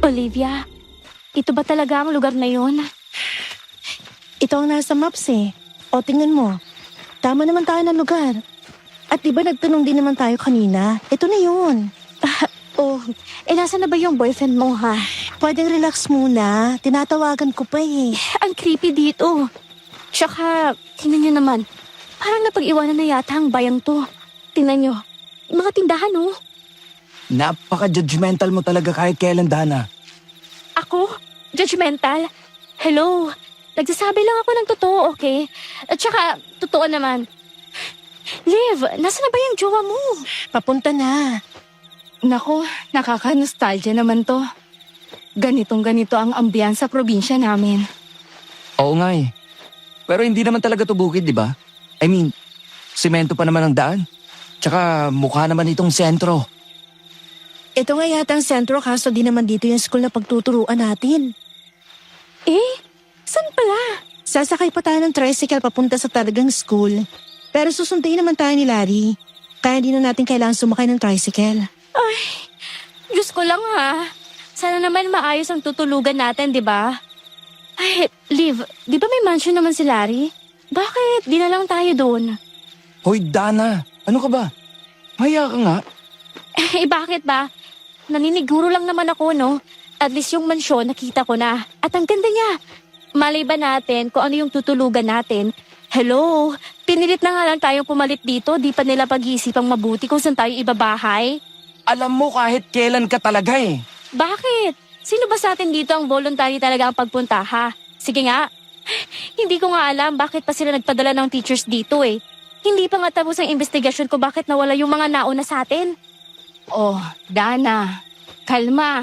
Olivia, ito ba talaga ang lugar na yon? Ito ang nasa maps eh. O tingnan mo, tama naman tayo ng lugar. At diba nagtanong din naman tayo kanina? Ito na yun. Oh, nasa na ba yung boyfriend mo ha? Pwedeng relax muna. Tinatawagan ko pa eh. Ang creepy dito. Tsaka, tingnan nyo naman. Parang napag-iwanan na yata ang bayang to. Tingnan nyo, mga tindahan oh. Napaka-judgmental mo talaga kahit kailan, Dana. Ako? Judgmental? Hello? Nagsasabi lang ako ng totoo, okay? At saka, totoo naman. Liv, nasa na ba yung jowa mo? Papunta na. Nako, nakaka-nostalgia naman to. Ganitong-ganito ang ambiyan sa probinsya namin. Oo nga eh. Pero hindi naman talaga to bukid, di ba? I mean, simento pa naman ang daan. Tsaka mukha naman itong sentro. Ito nga yata ang sentro kaso di naman dito yung school na pagtuturuan natin. Saan pala? Sasakay pa tayo ng tricycle papunta sa talagang school. Pero susunduin naman tayo ni Larry. Kaya di na natin kailangan sumakay ng tricycle. Diyos ko lang ha. Sana naman maayos ang tutulugan natin, di ba? Ay, Liv, di ba may mansion naman si Larry? Bakit? Di na lang tayo doon. Hoy, Dana, ano ka ba? Maya ka nga. Bakit ba? Naniniguro lang naman ako, no? At least yung mansyon nakita ko na. At ang ganda niya. Malay ba natin kung ano yung tutulugan natin? Hello? Pinilit na nga lang tayong pumalit dito. Di pa nila pag-iisipang mabuti kung saan tayo ibabahay. Alam mo kahit kailan ka talaga eh. Bakit? Sino ba sa atin dito ang voluntary talaga ang pagpunta, ha? Sige nga. Hindi ko nga alam bakit pa sila nagpadala ng teachers dito eh. Hindi pa nga tapos ang investigasyon ko bakit nawala yung mga nauna sa atin. Oh, Dana, kalma.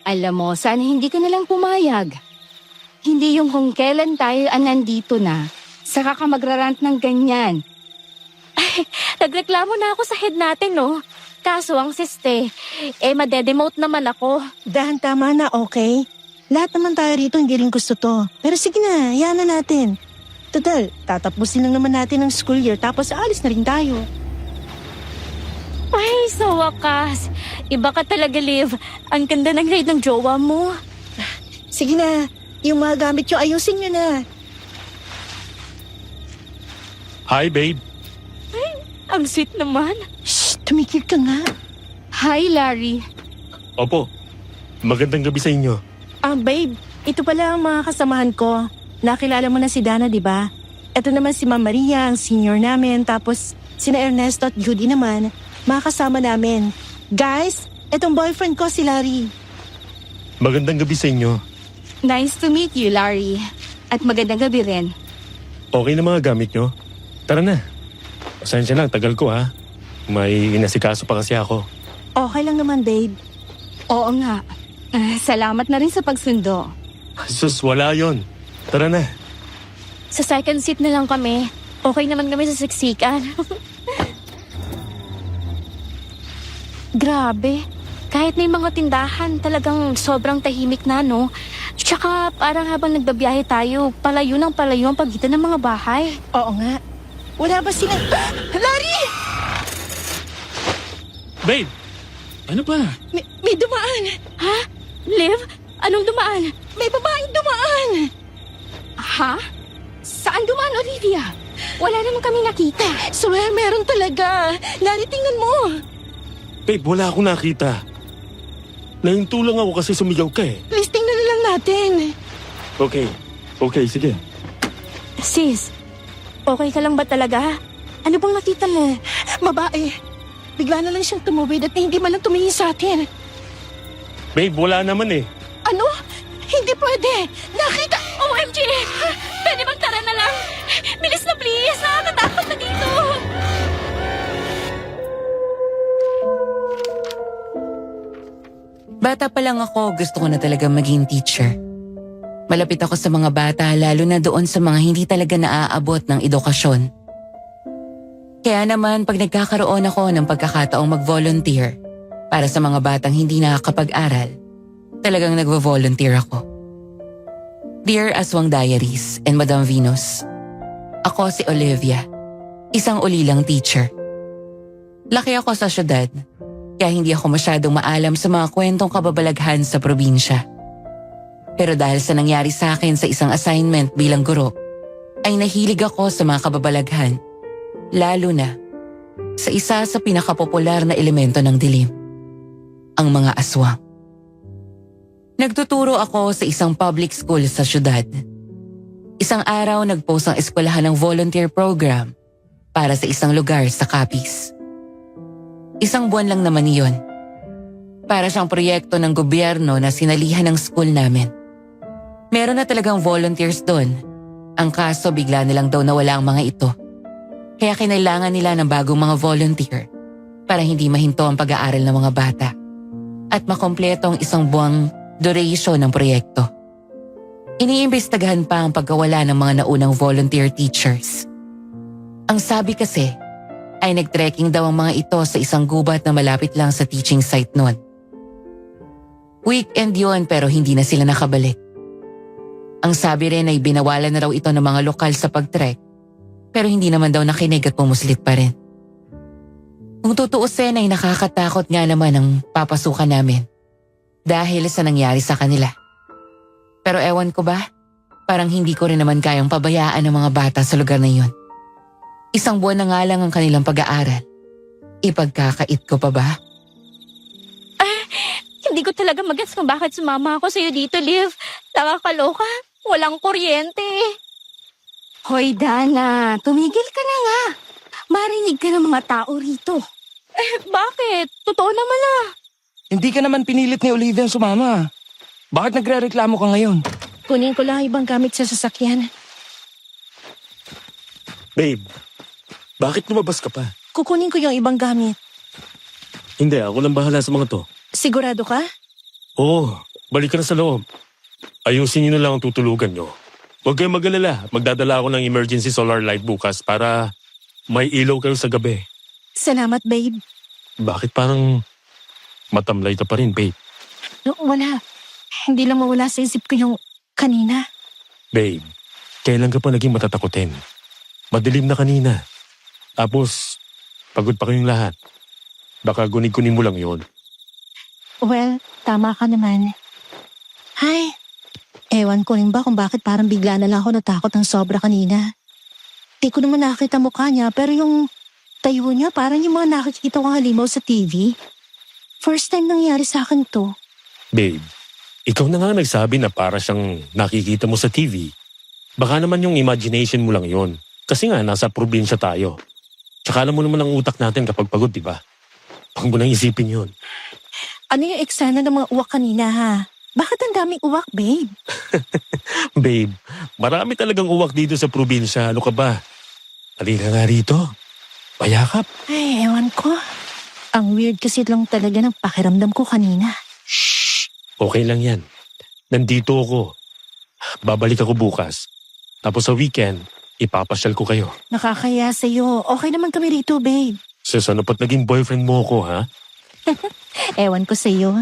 Alam mo, sana hindi ka nalang pumayag. Hindi yung kung kailan tayo nandito na, saka ka magrarant ng ganyan. Nagreklamo na ako sa head natin, no? Kaso ang siste, madedemote naman ako. Dahan tama na, okay? Lahat naman tayo rito hindi rin gusto to. Pero sige na, hayaan na natin. Total, tatapusin lang naman natin ang school year tapos aalis na rin tayo. Ay, sa wakas. Iba ka talaga, Liv. Ang ganda ng grade ng jowa mo. Sige na, yung mga gamit nyo ayusin nyo na. Hi, babe. Ang sweet naman. Shh, tumikil ka nga. Hi, Larry. Opo. Magandang gabi sa inyo. Babe, ito pala ang mga kasamahan ko. Nakilala mo na si Dana, di ba? Ito naman si Ma'am Maria, ang senior namin. Tapos sina Ernesto at Judy naman, mga kasama namin. Guys, itong boyfriend ko si Larry. Magandang gabi sa inyo. Nice to meet you, Larry. At magandang gabi rin. Okay na mga gamit nyo? Tara na. Pasensya na, tagal ko ha. May inasikaso pa kasi ako. Okay lang naman, babe. Oo nga. Salamat na rin sa pagsundo. Sus, wala yon. Tara na. Sa second seat na lang kami. Okay naman kami sa siksikan. Grabe. Kahit may mga tindahan, talagang sobrang tahimik na, no? Tsaka parang habang nagbabiyahe tayo, palayo ng palayo ang pagitan ng mga bahay. Oo nga. Wala ba silang... Larry! Babe! Ano ba? May dumaan! Ha? Liv? Anong dumaan? May babaeng dumaan! Ha? Saan dumaan, Olivia? Wala naman kami nakita. Swear, meron talaga. Larry, tingnan mo. Babe, wala akong nakita. Nahinto lang ako kasi sumigaw ka eh. Please, tingnan na lang natin. Okay, sige. Sis, okay ka lang ba talaga? Ano bang nakita mo? Babae. Bigla na lang siyang tumawid at hindi man lang tumingin sa atin. Babe, wala naman eh. Ano? Hindi pwede. Nakita... OMG! Pwede bang tara na lang? Bilis na please! Nakakatakot na dito! Bata pa lang ako, gusto ko na talaga maging teacher. Malapit ako sa mga bata, lalo na doon sa mga hindi talaga naaabot ng edukasyon. Kaya naman, pag nagkakaroon ako ng pagkakataong mag-volunteer para sa mga batang hindi nakakapag-aral, talagang nagvo-volunteer ako. Dear Aswang Diaries and Madam Venus, ako si Olivia, isang ulilang teacher. Laki ako sa syudad, Kaya hindi ako masyadong maalam sa mga kwentong kababalaghan sa probinsya. Pero dahil sa nangyari sa akin sa isang assignment bilang guro, ay nahilig ako sa mga kababalaghan. Lalo na sa isa sa pinakapopular na elemento ng dilim, ang mga aswang. Nagtuturo ako sa isang public school sa syudad. Isang araw nag-post ang eskwelahan ng volunteer program para sa isang lugar sa Capiz. Isang buwan lang naman iyon. Para siyang proyekto ng gobyerno na sinalihan ng school namin. Meron na talagang volunteers doon. Ang kaso bigla nilang daw nawala ang mga ito. Kaya kinailangan nila ng bagong mga volunteer para hindi mahinto ang pag-aaral ng mga bata at makompleto ang isang buwang duration ng proyekto. Iniimbestagahan pa ang pagkawala ng mga naunang volunteer teachers. Ang sabi kasi ay nag-trekking daw ang mga ito sa isang gubat na malapit lang sa teaching site noon. Weekend yun pero hindi na sila nakabalik. Ang sabi rin ay binawalan na raw ito ng mga lokal sa pag-trek pero hindi naman daw nakinig at pumuslit pa rin. Kung tutuusin ay nakakatakot nga naman ang papasukan namin dahil sa nangyari sa kanila. Pero ewan ko ba, parang hindi ko rin naman kayang pabayaan ng mga bata sa lugar na yun. Isang buwan na nga lang ang kanilang pag-aaral. Ipagkakait ko pa ba? Hindi ko talaga magets kung bakit sumama ako sa'yo dito, Liv. Nakakaloka. Walang kuryente. Hoy, Dana, tumigil ka na nga. Marinig ka ng mga tao rito. Bakit? Totoo naman ah. Hindi ka naman pinilit ni Olivia sumama. Bakit nagre-reklamo ka ngayon? Kunin ko lang ibang gamit sa sasakyan. Babe, bakit lumabas ka pa? Kukunin ko yung ibang gamit. Hindi, ako lang bahala sa mga to. Sigurado ka? Oo, balik ka na sa loob. Ayusin niyo na lang ang tutulugan nyo. Huwag kayong mag-alala. Magdadala ako ng emergency solar light bukas para may ilaw kayo sa gabi. Salamat, babe. Bakit parang matamlay ka pa rin, babe? No, wala. Hindi lang mawala sa isip ko yung kanina. Babe, kailan ka pa naging matatakotin? Madilim na kanina. Tapos, pagod pa kayong lahat. Baka gunig-kunin mo lang yon. Well, tama ka naman. Hay, ewan ko rin ba kung bakit parang bigla na lang ako natakot ng sobra kanina. Di ko naman nakita mukha niya pero yung tayo niya parang yung mga nakikita kong halimaw sa TV. First time nangyari sa akin to. Babe, ikaw na nga nagsabi na para siyang nakikita mo sa TV. Baka naman yung imagination mo lang yon. Kasi nga, nasa probinsya tayo. Tsaka alam mo naman ang utak natin kapag pagod, di ba? Huwag mo nang isipin yun. Ano yung eksena ng mga uwak kanina ha? Bakit ang daming uwak, babe? Babe, marami talagang uwak dito sa probinsya. Ano ka ba? Halika nga rito. Payakap. Ay, ewan ko. Ang weird kasi lang talaga ng pakiramdam ko kanina. Shh! Okay lang yan. Nandito ako. Babalik ako bukas. Tapos sa weekend, ipapasyal ko kayo. Nakakaya sa'yo. Okay naman kami rito, babe. Sis, ano ba't naging boyfriend mo ako, ha? Ewan ko sa'yo.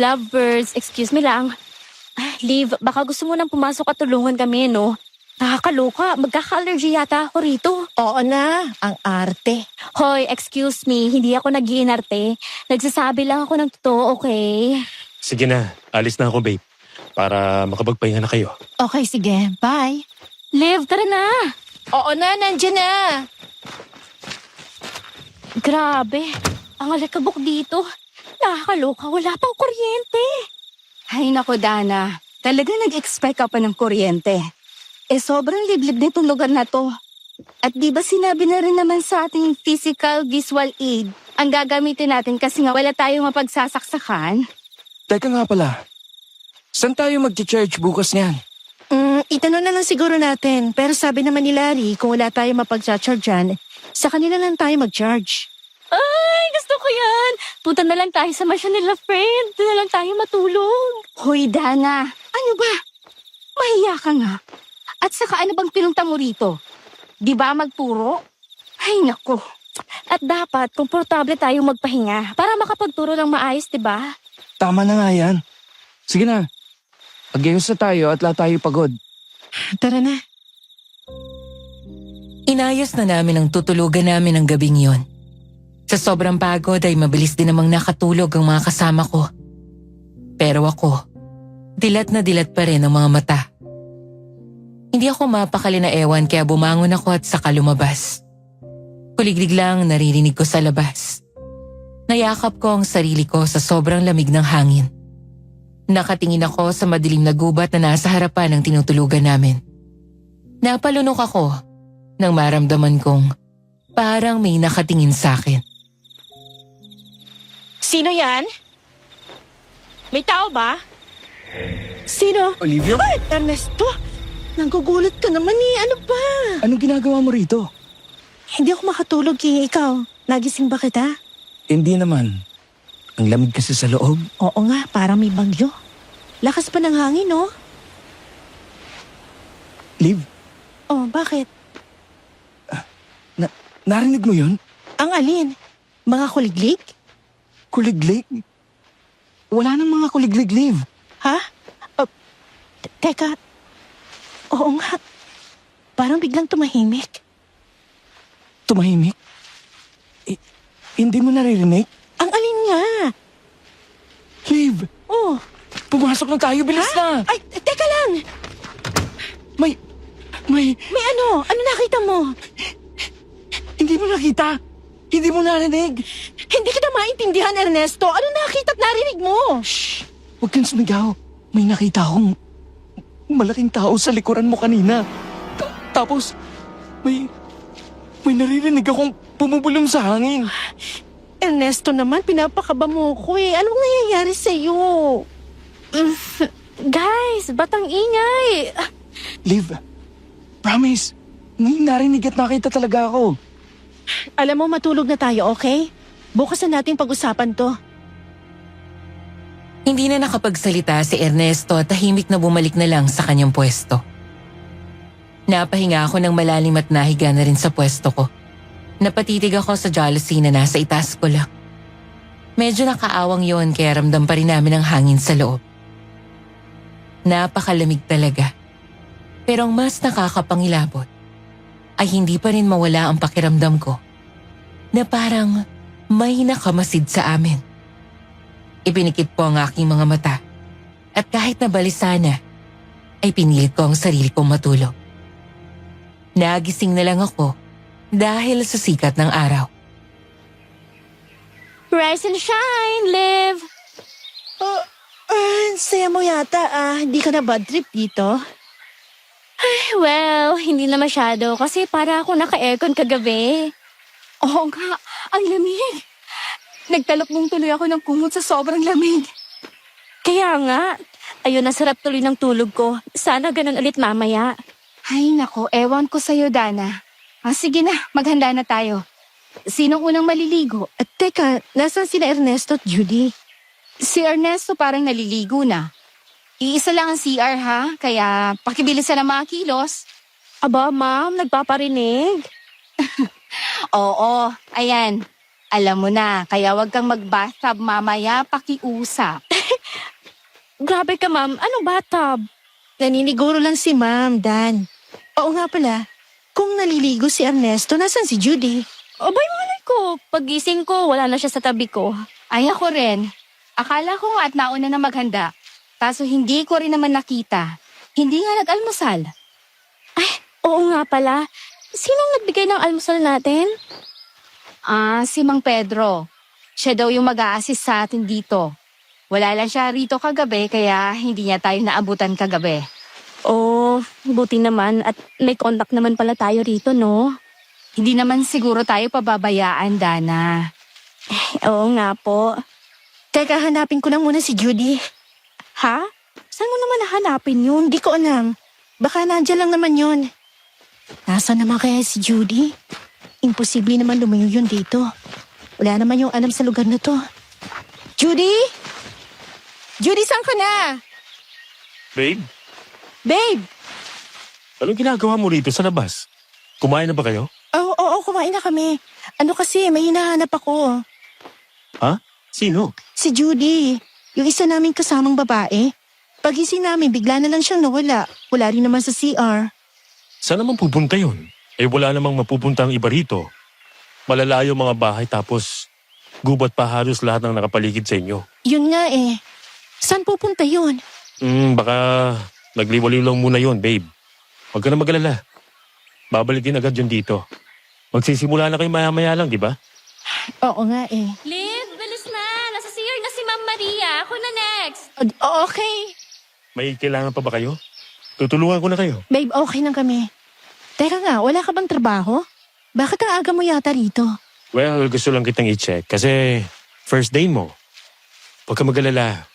Lovebirds, excuse me lang. Liv, baka gusto mo nang pumasok at tulungan kami, no? Nakakaloka, magkaka-allergy yata ako rito. Oo na, ang arte. Hoy, excuse me, hindi ako nag-iinarte. Nagsasabi lang ako ng totoo, okay? Sige na, alis na ako, babe. Para makapagpahinga na kayo. Okay, sige. Bye. Liv, tara na! Oo na, nandiyan na. Grabe, ang alikabok dito. Nakakaloka, wala pang kuryente. Ay nako, Dana. Talaga nag-expect ka pa ng kuryente. Sobrang liblib nitong lugar na to. At di ba sinabi na rin naman sa ating physical visual aid ang gagamitin natin kasi nga wala tayong mapagsasaksakan? Teka nga pala. Saan tayo mag-church bukas niyan? Itanong na lang siguro natin. Pero sabi naman ni Larry, kung wala tayo mapag-charge dyan, sa kanila lang tayo mag-charge. Ay, gusto ko yan. Punta na lang tayo sa masya nila, friend. Doon na lang tayo matulog. Hoy, Dana. Ano ba? Mahiya ka nga. At saka ano bang pinunta mo rito? Di ba magturo? Ay, nako. At dapat, komportable tayong magpahinga para makapagturo ng maayos, di ba? Tama na nga yan. Sige na. Mag-ayos na tayo at lahat tayo pagod. Tara na. Inayos na namin ang tutulugan namin ng gabing yon. Sa sobrang pagod ay mabilis din namang nakatulog ang mga kasama ko. Pero ako, dilat na dilat pa rin ang mga mata. Hindi ako mapakali na ewan kaya bumangon ako at saka lumabas. Kuliglig lang naririnig ko sa labas. Nayakap ko ang sarili ko sa sobrang lamig ng hangin. Nakatingin ako sa madilim na gubat na nasa harapan ng tinutulugan namin. Napalunok ako nang maramdaman kong parang may nakatingin sa akin. Sino yan? May tao ba? Sino? Olivia? Ay, Ernesto! Nanggugulat ka naman eh. Ano ba? Anong ginagawa mo rito? Hindi ako makatulog eh. Ikaw, nagising ba kita? Hindi naman. Ang lamig kasi sa loob. Oo nga, parang may bagyo. Lakas pa ng hangin, no? Liv, Oh, bakit? narinig mo yun? Ang alin? Mga kuliglig? Kuliglig? Wala nang mga kuliglig, Liv. Ha? Teka. Oo nga. Parang biglang tumahimik. Tumahimik? Hindi mo naririnig? Ang alin nga? Liv, Oh, pumasok na tayo. Bilis na. ay, teka lang. May... May ano? Ano nakita mo? Hindi mo nakita. Hindi mo narinig. Hindi kita maintindihan, Ernesto. Ano nakita at narinig mo? Shh! Huwag kang sumigaw. May nakita akong malaking tao sa likuran mo kanina. Tapos, may naririnig akong bumubulong sa hangin. Ernesto naman, pinapakaba mo ko eh. Anong nangyayari sa'yo? Guys, ba't ang ingay? Liv, promise, may narinig at nakita talaga ako. Alam mo, matulog na tayo, okay? Bukas na natin pag-usapan to. Hindi na nakapagsalita si Ernesto at tahimik na bumalik na lang sa kanyang pwesto. Napahinga ako ng malalim at nahiga na rin sa pwesto ko. Napatitig ako sa jealousy na nasa itaas ko lang. Medyo nakaawang yon kaya ramdam pa rin namin ang hangin sa loob. Napakalamig talaga. Pero ang mas nakakapangilabot ay hindi pa rin mawala ang pakiramdam ko na parang may nakamasid sa amin. Ipinikit po ang aking mga mata at kahit nabalisa na ay pinilit ko ang sarili kong matulog. Nagising na lang ako dahil sa sikat ng araw. Rise and shine, Liv! Saya mo yata Hindi ka na bad trip dito? Well, hindi na masyado kasi para ako naka-aircon kagabi. Oo nga, ang lamig. Nagtalokbong tuloy ako ng kumot sa sobrang lamig. Kaya nga, ayun, nasarap tuloy ng tulog ko. Sana ganun ulit mamaya. Ay nako, ewan ko sa'yo, Dana. Sige na, maghanda na tayo. Sinong unang maliligo? At teka, nasaan sina Ernesto at Judy? Si Ernesto parang naliligo na. Iisa lang ang CR ha, kaya pakibilisan ang mga kilos. Aba, ma'am, nagpaparinig. Oo, ayan. Alam mo na, kaya wag kang mag-bathtub mamaya, pakiusap. Grabe ka, ma'am. Anong bathtub? Naniniguro lang si Ma'am, Dan. Oo nga pala, kung naliligo si Ernesto, nasan si Judy? Abay, malay ko. Pagising ko, wala na siya sa tabi ko. Ay ako rin. Akala ko nga at nauna na maghanda. Kaso hindi ko rin naman nakita. Hindi nga nag-almusal. Oo nga pala. Sinong nagbigay ng almusal natin? Si Mang Pedro. Siya daw yung mag-a-assist sa atin dito. Wala lang siya rito kagabi kaya hindi niya tayo naabutan kagabi. Oh, buti naman at may contact naman pala tayo rito, no? Hindi naman siguro tayo pababayaan, Dana. Oo nga po. Teka, hanapin ko lang muna si Judy. Ha? Saan mo naman nahanapin yun? Hindi ko alam. Baka nandiyan lang naman yun. Nasaan naman kaya si Judy? Imposible naman lumayo yun dito. Wala naman yung alam sa lugar na to. Judy? Judy, saan ka na? Babe, Babe! anong ginagawa mo rito sa labas? Kumain na ba kayo? Oo, kumain na kami. Ano kasi, may hinahanap ako. Ha? Sino? Si Judy. Yung isa naming kasamang babae. Pagising namin, bigla na lang siyang nawala. Wala rin naman sa CR. Saan naman pupunta yun? Wala namang mapupunta ang iba rito. Malalayo mga bahay tapos gubat pa halos lahat ng nakapaligid sa inyo. Yun nga eh. Saan pupunta yun? Baka nagliwaliw lang muna yon, babe. Huwag ka na mag-alala. Babalik din agad yun dito. Magsisimula na kayo maya-maya lang, di ba? Oo nga eh. Liv, bilis na! Nasa CR na si Ma'am Maria. Ako na next. Okay. May kailangan pa ba kayo? Tutulungan ko na kayo. Babe, okay lang kami. Teka nga, wala ka bang trabaho? Bakit ang aga mo yata rito? Well, gusto lang kitang i-check kasi first day mo. Huwag ka mag-alala.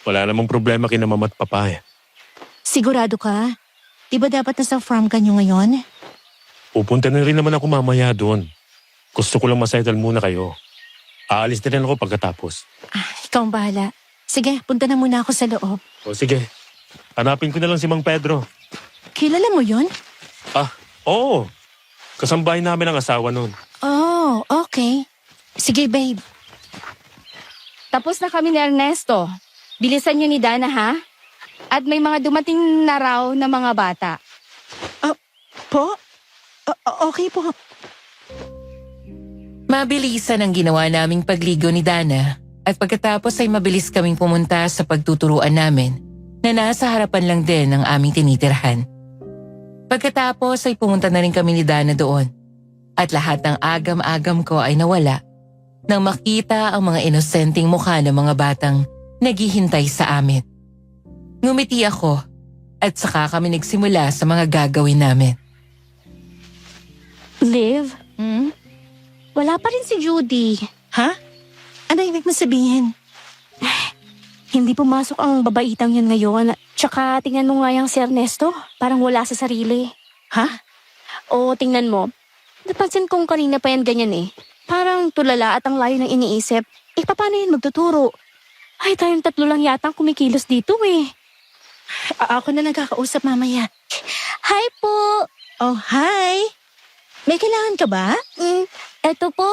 Wala namang problema kina mama at papa eh. Sigurado ka? Di ba dapat nasa farm ka nyo ngayon? Pupunta na rin naman ako mamaya doon. Gusto ko lang masettle muna kayo. Aalis na rin ako pagkatapos. Ikaw ang bahala. Sige, punta na muna ako sa loob. O sige, hanapin ko na lang si Mang Pedro. Kilala mo yun? Oo. Kasambahay namin ang asawa nun. Oh, okay. Sige, babe. Tapos na kami ni Ernesto. Bilisan niyo ni Dana, ha? At may mga dumating na raw na mga bata. Po? Okay po. Mabilisan ang ginawa naming pagligo ni Dana at pagkatapos ay mabilis kaming pumunta sa pagtuturuan namin na nasa harapan lang din ng aming tinitirhan. Pagkatapos ay pumunta na rin kami ni Dana doon at lahat ng agam-agam ko ay nawala nang makita ang mga inosenteng mukha ng mga batang naghihintay sa amin. Ngumiti ako at saka kami nagsimula sa mga gagawin namin. Liv, wala pa rin si Judy. Ha? Ano ibig mo sabihin? Hindi pumasok ang babaitang yun ngayon. Tsaka tingnan mo nga yung si Ernesto. Parang wala sa sarili. Ha? Oo, tingnan mo. Napansin kong kanina pa yan ganyan eh. Parang tulala at ang layo ng iniisip. Paano yun magtuturo? Ay, tayong tatlo lang yata ang kumikilos dito eh. Ako na nagkakausap mamaya. Hi po! Oh, hi! May kailangan ka ba? Eto po.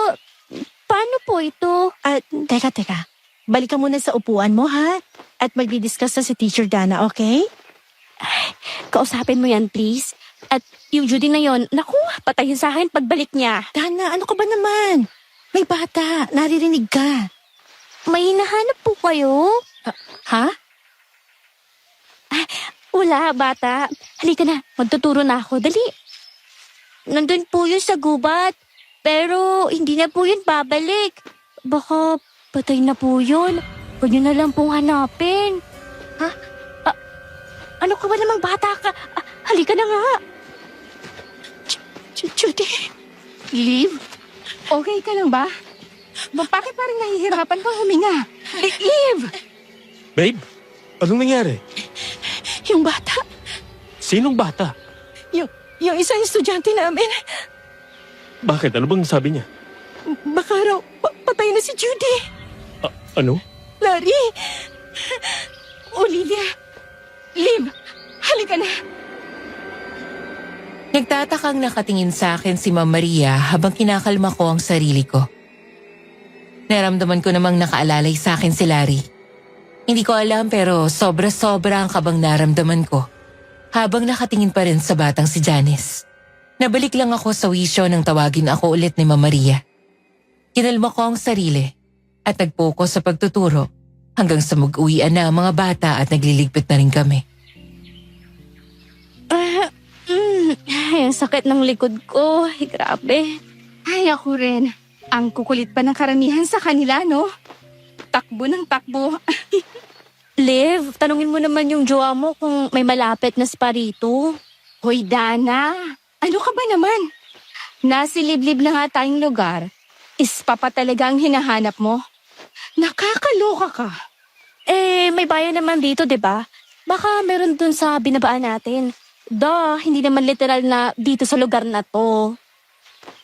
Paano po ito? Teka. Balik ka muna sa upuan mo, ha? At magdi-discuss na si Teacher Dana, okay? Kausapin mo yan, please. At yung Judy na yon, naku, patayin sa akin pagbalik niya. Dana, ano ka ba naman? May bata, naririnig ka. May hinahanap po kayo? Ha? Wala, bata. Halika na, magtuturo na ako. Dali. Nandun po yun sa gubat. Pero hindi na po yun babalik. Baka patay na po yun. Huwag nyo na lang pong hanapin. Ha? Ano ka ba namang bata ka? Halika na nga. Judy. Liv, okay ka lang ba? Bakit parang nahihirapan kang huminga? Liv! Babe, anong nangyari? Yung bata. Sinong bata? Yung isang estudyante namin. Bakit? Ano bang sabi niya? Baka raw, patay na si Judy. Ano? Larry. Olivia. Liv, halika na. Nagtatakang nakatingin sa akin si Ma'am Maria habang kinakalma ko ang sarili ko. Naramdaman ko namang nakaalalay sa akin si Larry. Hindi ko alam pero sobra-sobra ang kabang naramdaman ko habang nakatingin pa rin sa batang si Janice. Nabalik lang ako sa wisyo nang tawagin ako ulit ni Ma'am Maria. Kinalma ko ang sarili at nag-focus sa pagtuturo hanggang sa mag-uwian na ang mga bata at nagliligpit na rin kami. Ay, ang sakit ng likod ko. Ay, grabe. Ay, ako rin. Ang kukulit pa ng karamihan sa kanila, no? Takbo ng takbo. Liv, tanungin mo naman yung jowa mo kung may malapit na spa rito. Hoy, Dana. Ano ka ba naman? Nasiliblib na nga tayong lugar. Ispa pa talaga ang hinahanap mo. Nakakaloka ka. May bayan naman dito, 'di ba? Baka meron dun sa binabaan natin. Hindi naman literal na dito sa lugar na to.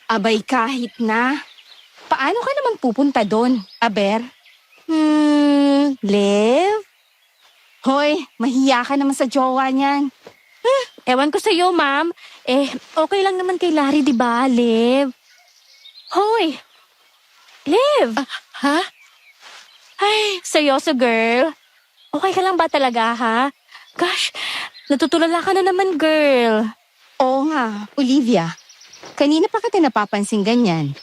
Abay, kahit na. Paano ka naman pupunta doon, Aber? Liv? Hoy, mahiya ka naman sa jowa niyan. Ewan ko sa'yo, ma'am. Okay lang naman kay Larry, 'di ba, Liv? Hoy! Liv! Ha? Ay, seryoso, girl. Okay ka lang ba talaga, ha? Gosh, natutulala ka na naman, girl. Oo nga, Olivia. Kanina pa kita napapansin ganyan.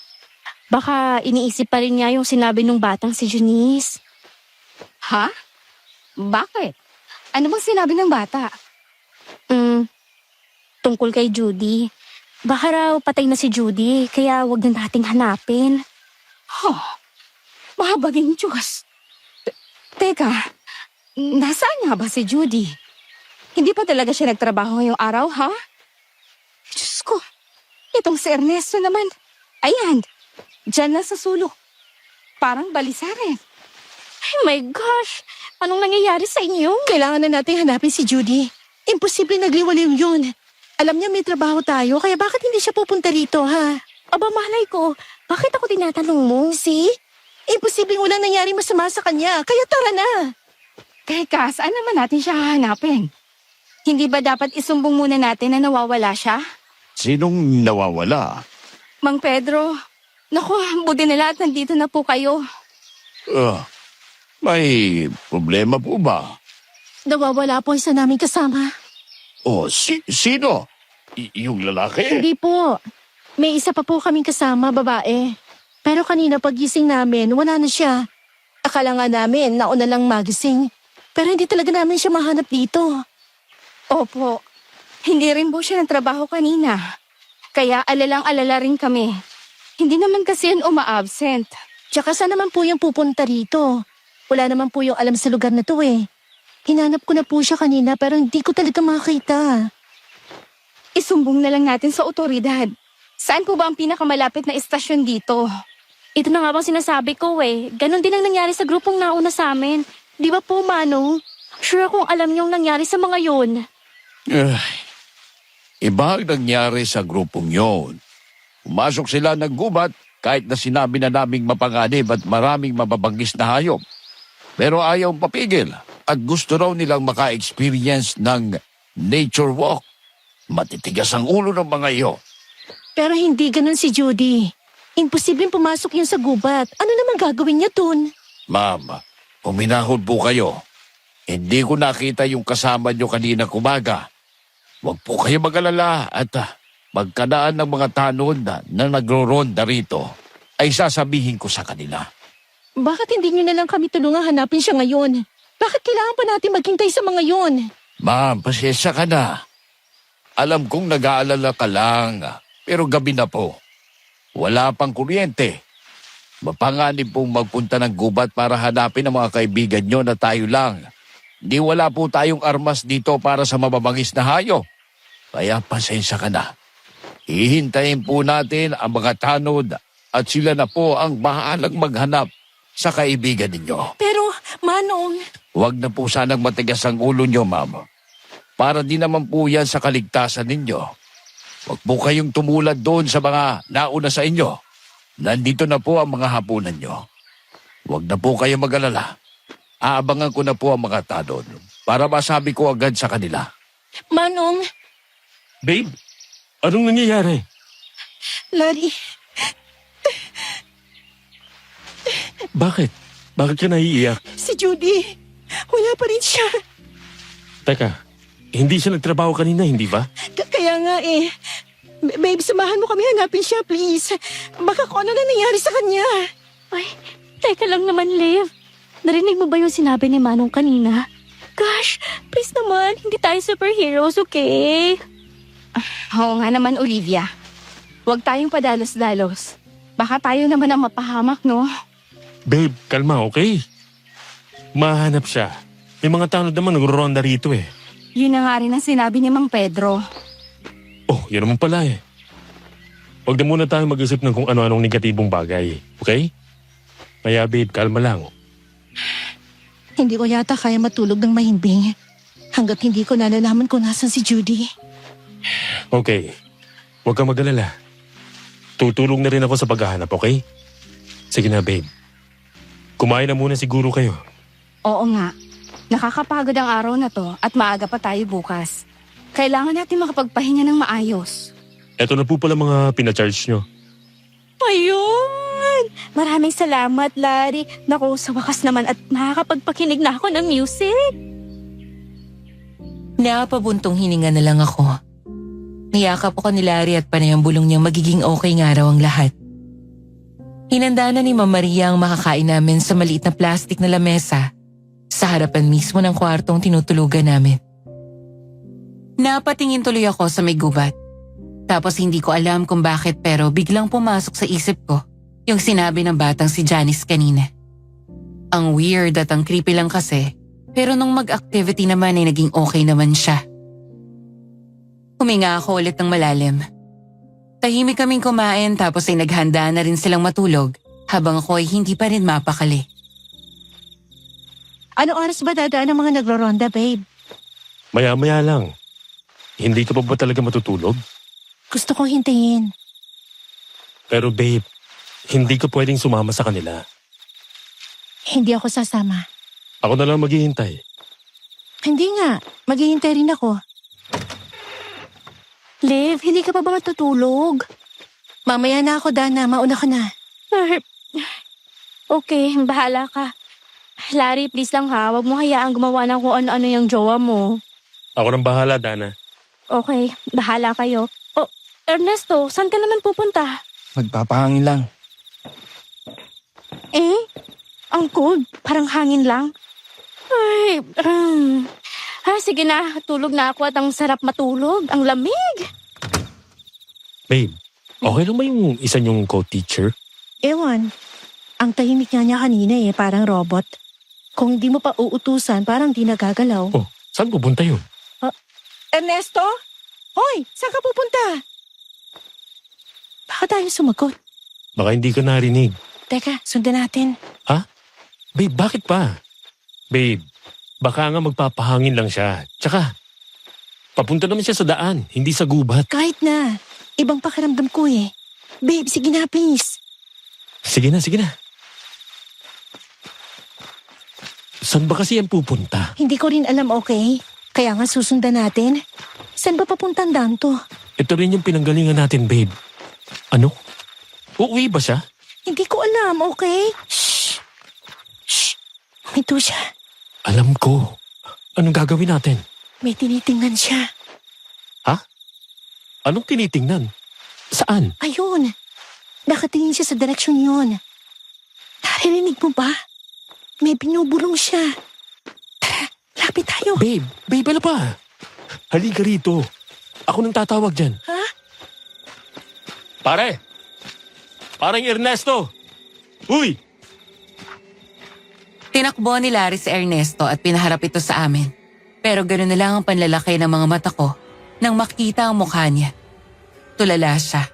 Baka iniisip pa rin niya yung sinabi nung batang si Junice. Ha? Bakit? Ano bang sinabi ng bata? Tungkol kay Judy. Baka raw patay na si Judy, kaya wag na nating hanapin. Mahabaging Diyos. Teka, nasaan nga ba si Judy? Hindi pa talaga siya nagtrabaho ngayong araw, ha? Diyos ko, itong si Ernesto naman. Ayan, dyan lang sa sulok. Parang balisa rin. Oh my gosh! Anong nangyayari sa inyo? Kailangan na natin hanapin si Judy. Imposible nagliwaliw yun. Alam niya may trabaho tayo, kaya bakit hindi siya pupunta rito, ha? Aba, malay ko. Bakit ako tinatanong mo? See? Imposibleng walang nangyari masama sa kanya, kaya tara na. Teka, saan naman natin siya hahanapin? Hindi ba dapat isumbong muna natin na nawawala siya? Sinong nawawala? Mang Pedro, naku, buti na lahat nandito na po kayo. May problema po ba? Nawawala po isa namin kasama. Sino? Yung lalaki? Hindi po. May isa pa po kaming kasama, babae. Pero kanina pagising namin, wala na siya. Akala nga namin, nauna lang magising. Pero hindi talaga namin siya mahanap dito. Opo, hindi rin po siya nagtrabaho kanina. Kaya alalang-alala rin kami. Hindi naman kasi yan uma-absent. Tsaka saan naman po yung pupunta rito? Wala naman po yung alam sa lugar na to eh. Hinanap ko na po siya kanina pero hindi ko talaga makita. Isumbong na lang natin sa otoridad. Saan po ba ang pinakamalapit na istasyon dito? Ito na nga bang sinasabi ko eh. Ganon din ang nangyari sa grupong nauna sa amin. Di ba po, Manong? Sure akong alam niyong nangyari sa mga yun. Iba ang nangyari sa grupong yon. Pumasok sila ng gubat kahit na sinabi na naming mapanganib at maraming mababangis na hayop. Pero ayaw papigil at gusto raw nilang maka-experience ng nature walk. Matitigas ang ulo ng mga iyo. Pero hindi ganun si Judy. Imposibleng pumasok yun sa gubat. Ano naman gagawin niya dun? Ma'am, uminahon po kayo. Hindi ko nakita yung kasama nyo kanina kumaga. Huwag po kayo mag-alala at magkadaan ng mga tanod na nagro-ronda rito ay sasabihin ko sa kanila. Bakit hindi niyo na lang kami tulungang hanapin siya ngayon? Bakit kailangan pa natin maghintay sa mga yun? Ma'am, pasensya ka na. Alam kong nag-aalala ka lang, pero gabi na po. Wala pang kuryente. Mapanganib pong magpunta ng gubat para hanapin ang mga kaibigan nyo na tayo lang. Di wala po tayong armas dito para sa mababangis na hayop. Kaya pasensya ka na. Hihintayin po natin ang mga tanod at sila na po ang bahalang maghanap sa kaibigan ninyo. Pero, Manong, Huwag na po sanang matigas ang ulo nyo, ma'am. Para di naman po yan sa kaligtasan ninyo. Huwag po kayong tumulad doon sa mga nauna sa inyo. Nandito na po ang mga hapunan nyo. Huwag na po kayo mag-alala. Aabangan ko na po ang mga tanod para masabi ko agad sa kanila. Manong, Babe, anong nangyayari? Larry, Bakit? Bakit ka naiiyak? si Judy, wala pa rin siya. Teka, hindi siya nagtrabaho kanina, hindi ba? Kaya nga eh. Babe, samahan mo kami hanapin siya, please. Baka kung ano na nangyari sa kanya. Ay, teka lang naman, Liv. Narinig mo ba yung sinabi ni Manong kanina? Gosh, please naman, hindi tayo superheroes, okay? Oo nga naman, Olivia. Huwag tayong padalos-dalos. Baka tayo naman ang mapahamak, no? Babe, kalma, okay? Mahanap siya. May mga tanod naman nagro-ronda rito eh. Yun na nga rin ang sinabi ni Mang Pedro. Oh, yun naman pala eh. Huwag na muna tayo mag-isip ng kung ano-anong negatibong bagay, okay? Kaya babe, kalma lang. Hindi ko yata kaya matulog ng mahimbing. Hanggat hindi ko nalalaman kung nasan si Judy. Okay, huwag kang mag-alala. Tutulong na rin ako sa paghahanap, okay? Sige na babe. Kumain na muna siguro kayo. Oo nga. Nakakapagod ang araw na to at maaga pa tayo bukas. Kailangan natin makapagpahinga ng maayos. Eto na po pala mga pinacharge nyo. Ayun! Maraming salamat, Larry. Naku, sa wakas naman at makakapagpakinig na ako ng music. Napabuntong hininga na lang ako. Niyakap ko ni Larry at panay ang bulong niyang magiging okay nga raw ang lahat. Hinanda na ni Ma'am Maria ang makakain namin sa maliit na plastic na lamesa sa harapan mismo ng kwartong tinutulugan namin. Napatingin tuloy ako sa may gubat. Tapos hindi ko alam kung bakit pero biglang pumasok sa isip ko yung sinabi ng batang si Janice kanina. Ang weird at ang creepy lang kasi, pero nung mag-activity naman ay naging okay naman siya. Huminga ako ulit ng malalim. Tahimik kaming kumain tapos ay naghanda na rin silang matulog habang ako ay hindi pa rin mapakali. Anong oras ba dadaan ang mga nagro-ronda, babe? Maya-maya lang. Hindi ka pa ba talaga matutulog? Gusto kong hintayin. Pero babe, hindi ka pwedeng sumama sa kanila. Hindi ako sasama. Ako na lang maghihintay. Hindi nga, maghihintay rin ako. Liv, hindi ka pa ba matutulog? Mamaya na ako, Dana. Mauna ka na. Okay, bahala ka. Larry, please lang ha. Huwag mo hayaang gumawa ng kung ano-ano yung jowa mo. Ako nang bahala, Dana. Okay, bahala kayo. Oh, Ernesto, saan ka naman pupunta? Magpapahangin lang. Ang cold. Parang hangin lang. Ay, sige na. Tulog na ako at ang sarap matulog. Ang lamig. Babe, okay lang ba yung isa niyong co-teacher? Ewan, ang tahimik nga niya kanina parang robot. Kung hindi mo pa uutusan, parang di nagagalaw. Oh, saan pupunta yun? Ernesto? Hoy, saan ka pupunta? Baka tayo sumagot. Baka hindi ka narinig. Teka, sundan natin. Babe, bakit pa? Babe, baka nga magpapahangin lang siya. Tsaka, papunta naman siya sa daan, hindi sa gubat. Kahit na, ibang pakiramdam ko Babe, sige na please. Sige na, sige na. Saan ba kasi yan pupunta? Hindi ko rin alam, okay? Kaya nga susundan natin. Saan ba papuntang daan to? Ito rin yung pinanggalingan natin, babe. Ano? Uuwi ba siya? Hindi ko alam, okay? Shh! Ito siya. Alam ko. Anong gagawin natin? May tinitingnan siya. Anong tinitingnan? Saan? Ayun. Nakatingin siya sa direksyon yun. Naririnig mo ba? May binubulong siya. Tara, lapit tayo. Babe, ano pa? Halika rito. Ako nang tatawag dyan. Ha? Pare! Parang Ernesto! Uy! Tinakbo ni Larry si Ernesto at pinaharap ito sa amin. Pero ganoon na lang ang panlalaki ng mga mata ko nang makita ang mukha niya. Tulala siya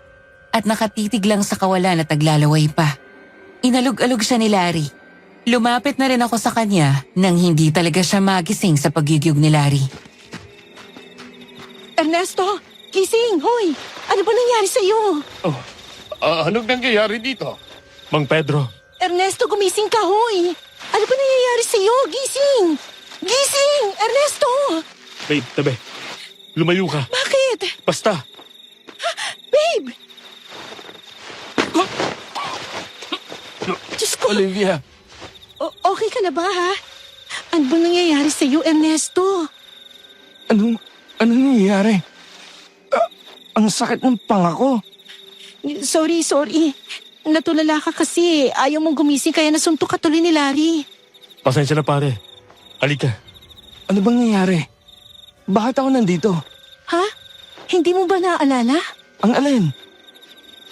at nakatitig lang sa kawalan at naglalaway pa. Inalog-alog siya ni Larry. Lumapit na rin ako sa kanya nang hindi talaga siya magising sa paggigyog ni Larry. Ernesto! Gising! Hoy! Ano ba nangyari sa'yo? Anong nangyayari dito? Mang Pedro, Ernesto, gumising ka, hoy! Ano ba nangyayari sa'yo? Gising! Gising! Ernesto! babe, tabi. Lumayo ka. Bakit? Basta. Babe! Diyos ko, Olivia, okay ka na ba, ha? Ano ba nangyayari sa'yo, Ernesto? anong nangyayari? Ang sakit ng panga ko. Sorry. Natulala ka kasi ayaw mong gumising kaya nasuntok ka tuloy ni Larry. Pasensya na pare. Halika. Ano bang nangyayari? Bakit ako nandito? Ha? Hindi mo ba naaalala? Ang alin?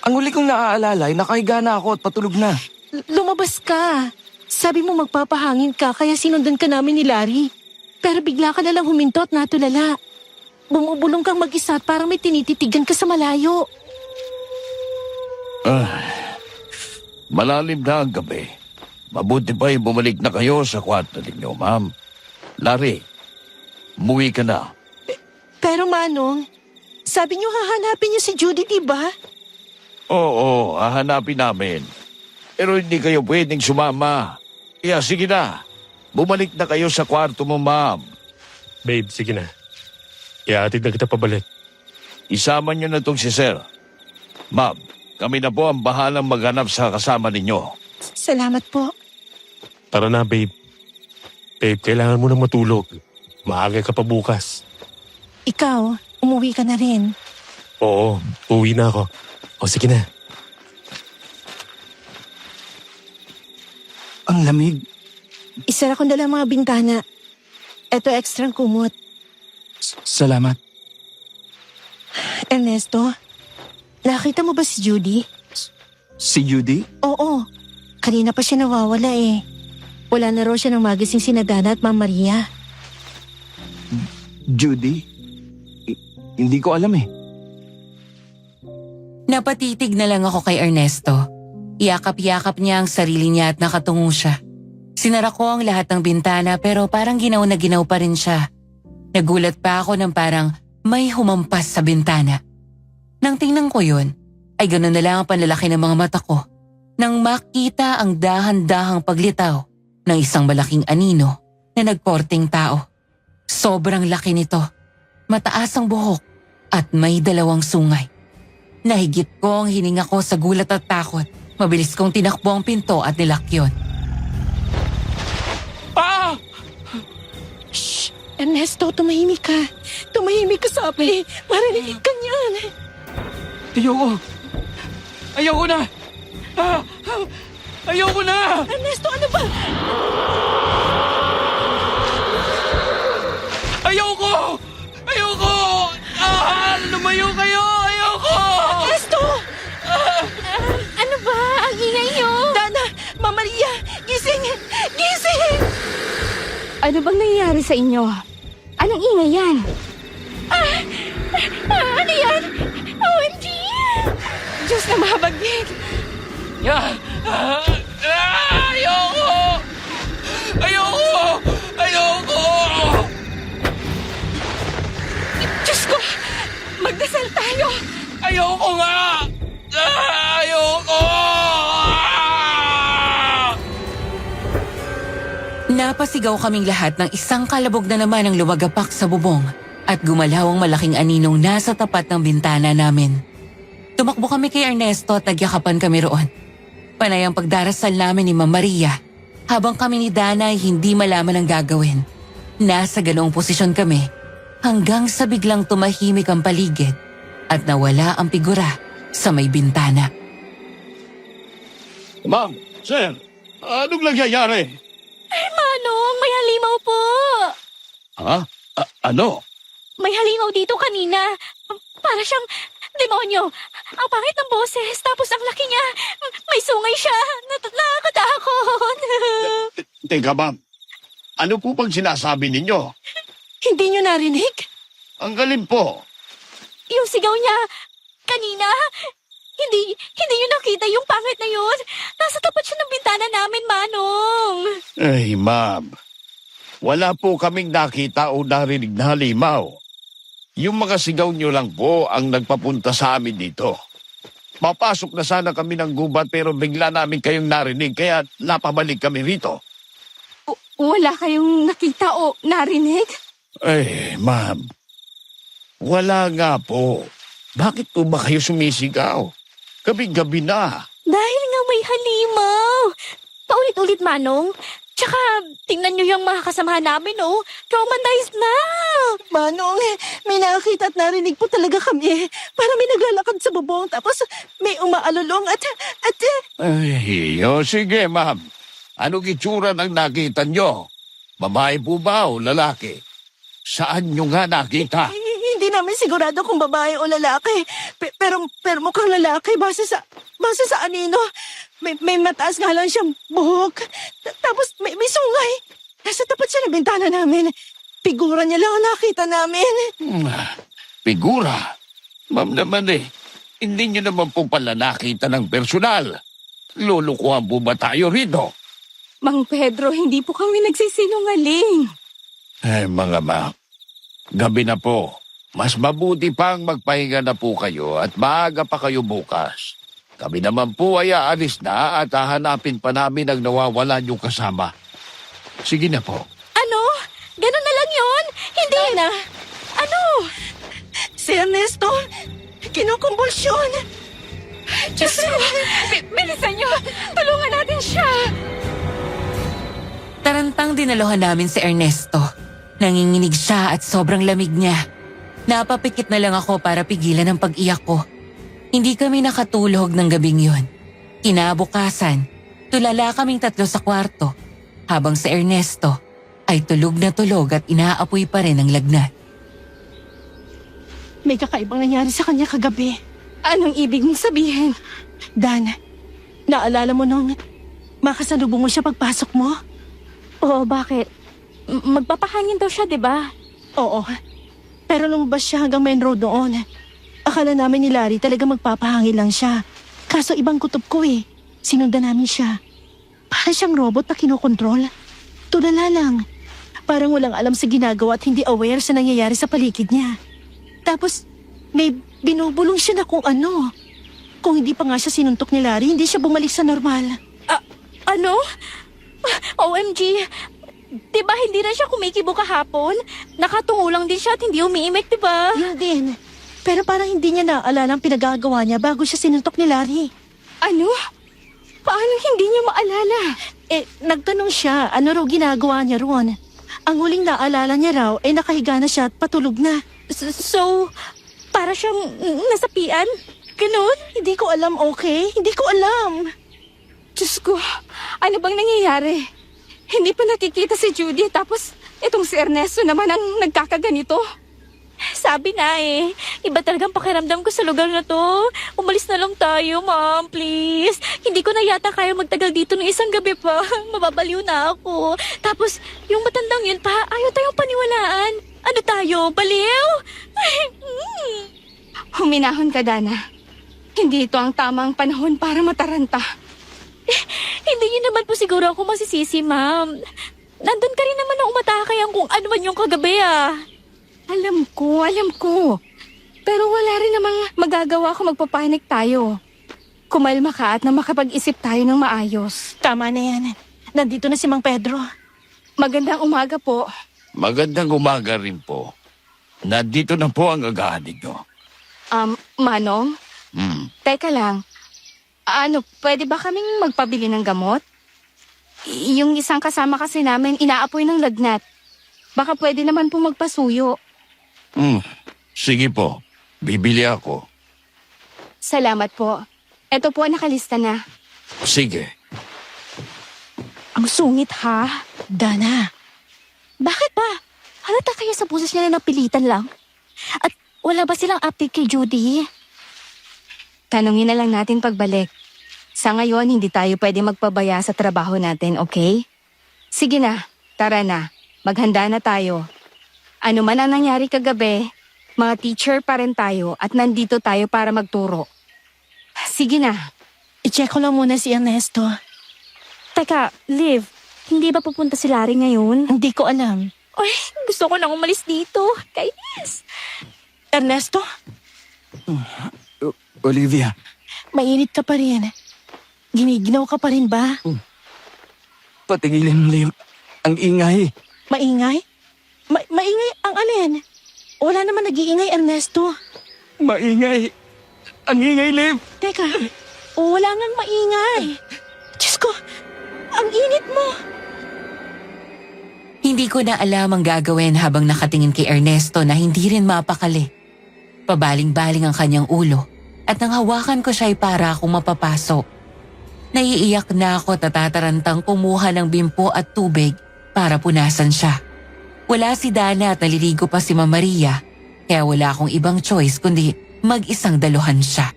Ang huli kong naaalala ay nakahiga na ako at patulog na. Lumabas ka. Sabi mo magpapahangin ka kaya sinundan ka namin ni Larry. Pero bigla ka nalang huminto at natulala. Bumubulong kang mag-isa at parang may tinititigan ka sa malayo. Malalim na ang gabi. Mabuti pa'y bumalik na kayo sa kwarto ninyo, ma'am. Larry, umuwi ka na. Pero Manong, sabi niyo hahanapin niyo si Judy, diba? Oo, hahanapin namin. Pero hindi kayo pwedeng sumama. Kaya sige na, bumalik na kayo sa kwarto mo, ma'am. Babe, sige na. Iatid na kita pabalik. Isama niyo na tong si Sir. Ma'am, kami na po ang bahalang maghanap sa kasama ninyo. Salamat po. Tara na, babe. Babe, kailangan mo na matulog. Maaga ka pa bukas. Ikaw, umuwi ka na rin. Oo, uwi na ako. O sige na. Ang lamig. Isara ko na lang mga bintana. Eto extrang kumot. Salamat. Ernesto, nakita mo ba si Judy? Si Judy? Oo. Kanina pa siya nawawala eh. Wala na raw siya ng magising sina Dana at Ma'am Maria. Judy? Hindi ko alam eh. Napatitig na lang ako kay Ernesto. Yakap-yakap niya ang sarili niya at nakatungo siya. Sinara ko ang lahat ng bintana pero parang ginaw na ginaw pa rin siya. Nagulat pa ako ng parang may humampas sa bintana. Nang tingnan ko yun, ay ganoon na lang ang panlalaki ng mga mata ko. Nang makita ang dahan-dahang paglitaw ng isang malaking anino na nagkorteng tao. Sobrang laki nito. Mataas ang buhok at may 2 sungay. Nahigit ko ang hininga ko sa gulat at takot. Mabilis kong tinakbo ang pinto at nilak yun. Ah! Shh! Ernesto, tumahimik ka. Tumahimik ka sabi. Marinig ka niyan. Ayoko. Ayoko na. Ah! Ayoko na! Ernesto, ano ba? Ayoko! Ayoko! Ah! Lumayo kayo! Ayoko! Ernesto! Ano ba? Ang ingay niyo! Dana! Ma'am Maria! Gising! Gising! Ano bang nangyayari sa inyo? Anong ingay yan? Ano yan? OMG! Diyos na mahabagin! Ah! Ah! Ah! Ayoko! Ayoko! Ayoko! Diyos ko! Magdasal tayo! Ayoko nga! Ah! Ayoko! Ah! Napasigaw kaming lahat ng isang kalabog na naman ang lumagapak sa bubong at gumalaw ang malaking aninong nasa tapat ng bintana namin. Tumakbo kami kay Ernesto at nagyakapan kami roon. Panay ang pagdarasal namin ni Ma'am Maria habang kami ni Dana ay hindi malaman ang gagawin. Nasa ganoong posisyon kami hanggang sa biglang tumahimik ang paligid at nawala ang figura sa may bintana. Ma'am, sir, anong nangyayari? Manong, may halimaw po! Ha? Ano? May halimaw dito kanina. Para siyang demonyo. Ang pangit ng boses, tapos ang laki niya. May sungay siya. Nakakatakot. Teka, ma'am. Ano po bang sinasabi ninyo? Hindi niyo narinig? Ang galing po. Yung sigaw niya kanina, hindi niyo nakita yung pangit na yun. Nasa tapat siya ng bintana namin, Manong. Ay, ma'am. Wala po kaming nakita o narinig na halimaw. Yung mga sigaw nyo lang po ang nagpapunta sa amin dito. Papasok na sana kami ng gubat pero bigla namin kayong narinig kaya napabalik kami rito. Wala kayong nakita o narinig? Ay, ma'am. Wala nga po. Bakit po ba kayo sumisigaw? Gabi-gabi na. Dahil nga may halimaw. Paulit-ulit, Manong. Tsaka, tingnan niyo yung mga kasamahan namin, oh. Traumatized na. Manong, may nakakita at narinig po talaga kami. Para may naglalakad sa bubong tapos may umaalulong at Ay, sige, ma'am. Anong itsura ng nakita nyo? Babae po ba o lalaki? Saan nyo nga nakita? hindi namin sigurado kung babae o lalaki. Pero mukhang lalaki base sa anino. May mataas nga lang siyang buhok. Tapos may sungay. Nasa tapat siya ng bintana namin. Figura niya lang ang nakita namin. Figura? Ma'am naman hindi nyo naman po pala nakita ng personal. Lulukuhan po ba tayo rito? Mang Pedro, hindi po kami nagsisinungaling. Mga ma'am, gabi na po. Mas mabuti pang magpahinga na po kayo at maaga pa kayo bukas. Kami naman po ay aalis na at hahanapin pa namin ang nawawala niyong kasama. Sige na po. Ano? Ganun na lang yon? Hindi. Dana, Ano? si Ernesto, kinukumbulsyon. Diyos ko! Bilisan niyo! Tulungan natin siya! Tarantang dinaluhan namin si Ernesto. Nanginginig siya at sobrang lamig niya. Napapikit na lang ako para pigilan ang pag-iyak ko. Hindi kami nakatulog ng gabing yun. Kinabukasan, Tulala kaming tatlo sa kwarto, habang si Ernesto ay tulog na tulog at inaapoy pa rin ang lagnat. May kakaibang nangyari sa kanya kagabi. Anong ibig mong sabihin? Dan, naalala mo nung makasalubong mo siya pagpasok mo? Oo, bakit? Magpapahangin daw siya, di ba? Oo. Pero lumabas siya hanggang main road noon. Akala namin ni Larry talaga magpapahangin lang siya. Kaso ibang kutob ko eh. Sinundan namin siya. Para siyang robot na kinokontrol. Tulala lang. Parang walang alam sa ginagawa at hindi aware sa nangyayari sa paligid niya. Tapos, may binubulong siya na kung ano. Kung hindi pa nga siya sinuntok ni Larry, hindi siya bumalik sa normal. Ano? OMG! Diba hindi na siya kumikibo kahapon? Nakatungo lang din siya at hindi umiimik, diba? Yun din. Pero parang hindi niya naalala ang pinagagawa niya bago siya sinuntok ni Larry. Ano? Paano hindi niya maalala? Nagtanong siya ano raw ginagawa niya roon. Ang huling naalala niya raw ay nakahiga na siya at patulog na. So, para siyang nasapian? Ganun? Hindi ko alam, okay? Hindi ko alam. Diyos ko, ano bang nangyayari? Hindi pa nakikita si Judy tapos itong si Ernesto naman ang nagkakaganito. Sabi na eh, iba talagang pakiramdam ko sa lugar na to. Umalis na lang tayo, ma'am, please. Hindi ko na yata kaya magtagal dito ng isang gabi pa. Mababaliw na ako. Tapos, yung matandang yun pa, ayaw tayong paniwalaan. Ano tayo, baliw? Huminahon ka, Dana. Hindi ito ang tamang panahon para mataranta. Hindi niyo naman po siguro ako masisisi, ma'am. Nandun ka rin naman na umatake ang kung ano man yung kagabi ah. Alam ko. Pero wala rin namang magagawa kung magpapanik tayo. Kumalma ka at na makapag-isip tayo ng maayos. Tama na yan. Nandito na si Mang Pedro. Magandang umaga po. Magandang umaga rin po. Nandito na po ang agahan ninyo. Manong? Teka lang. Pwede ba kaming magpabili ng gamot? Yung isang kasama kasi namin, inaapoy ng lagnat. Baka pwede naman po magpasuyo. Sige po, bibili ako. Salamat po. Ito po, nakalista na. Sige. Ang sungit ha? Dana, Bakit ba? Halata kayo sa boses niya na napilitan lang? At wala ba silang update kay Judy? Tanungin na lang natin pagbalik. Sa ngayon, hindi tayo pwede magpabaya sa trabaho natin, okay? Sige na, tara na. Maghanda na tayo. Ano man ang nangyari kagabi, mga teacher pa rin tayo at nandito tayo para magturo. Sige na. i-check ko lang muna si Ernesto. Teka, Liv, hindi ba pupunta si Larry ngayon? Hindi ko alam. Ay, gusto ko nang umalis dito. Kainis. Ernesto, Olivia, mainit ka pa rin. Giniginaw ka pa rin ba? patigilin mo na yung ang ingay. Maingay? Maingay ang alin? Wala naman nag-iingay, Ernesto. Maingay. Ang ingay, Liv. Teka, wala ngang maingay. Diyos ko, ang init mo. Hindi ko na alam ang gagawin habang nakatingin kay Ernesto na hindi rin mapakali. Pabaling-baling ang kanyang ulo at nang hawakan ko siya ay para akong mapapasok. Naiiyak na ako at natatarantang kumuha ng bimpo at tubig para punasan siya. Wala si Dana at naliligo pa si Ma'am Maria, kaya wala akong ibang choice kundi mag-isang daluhan siya.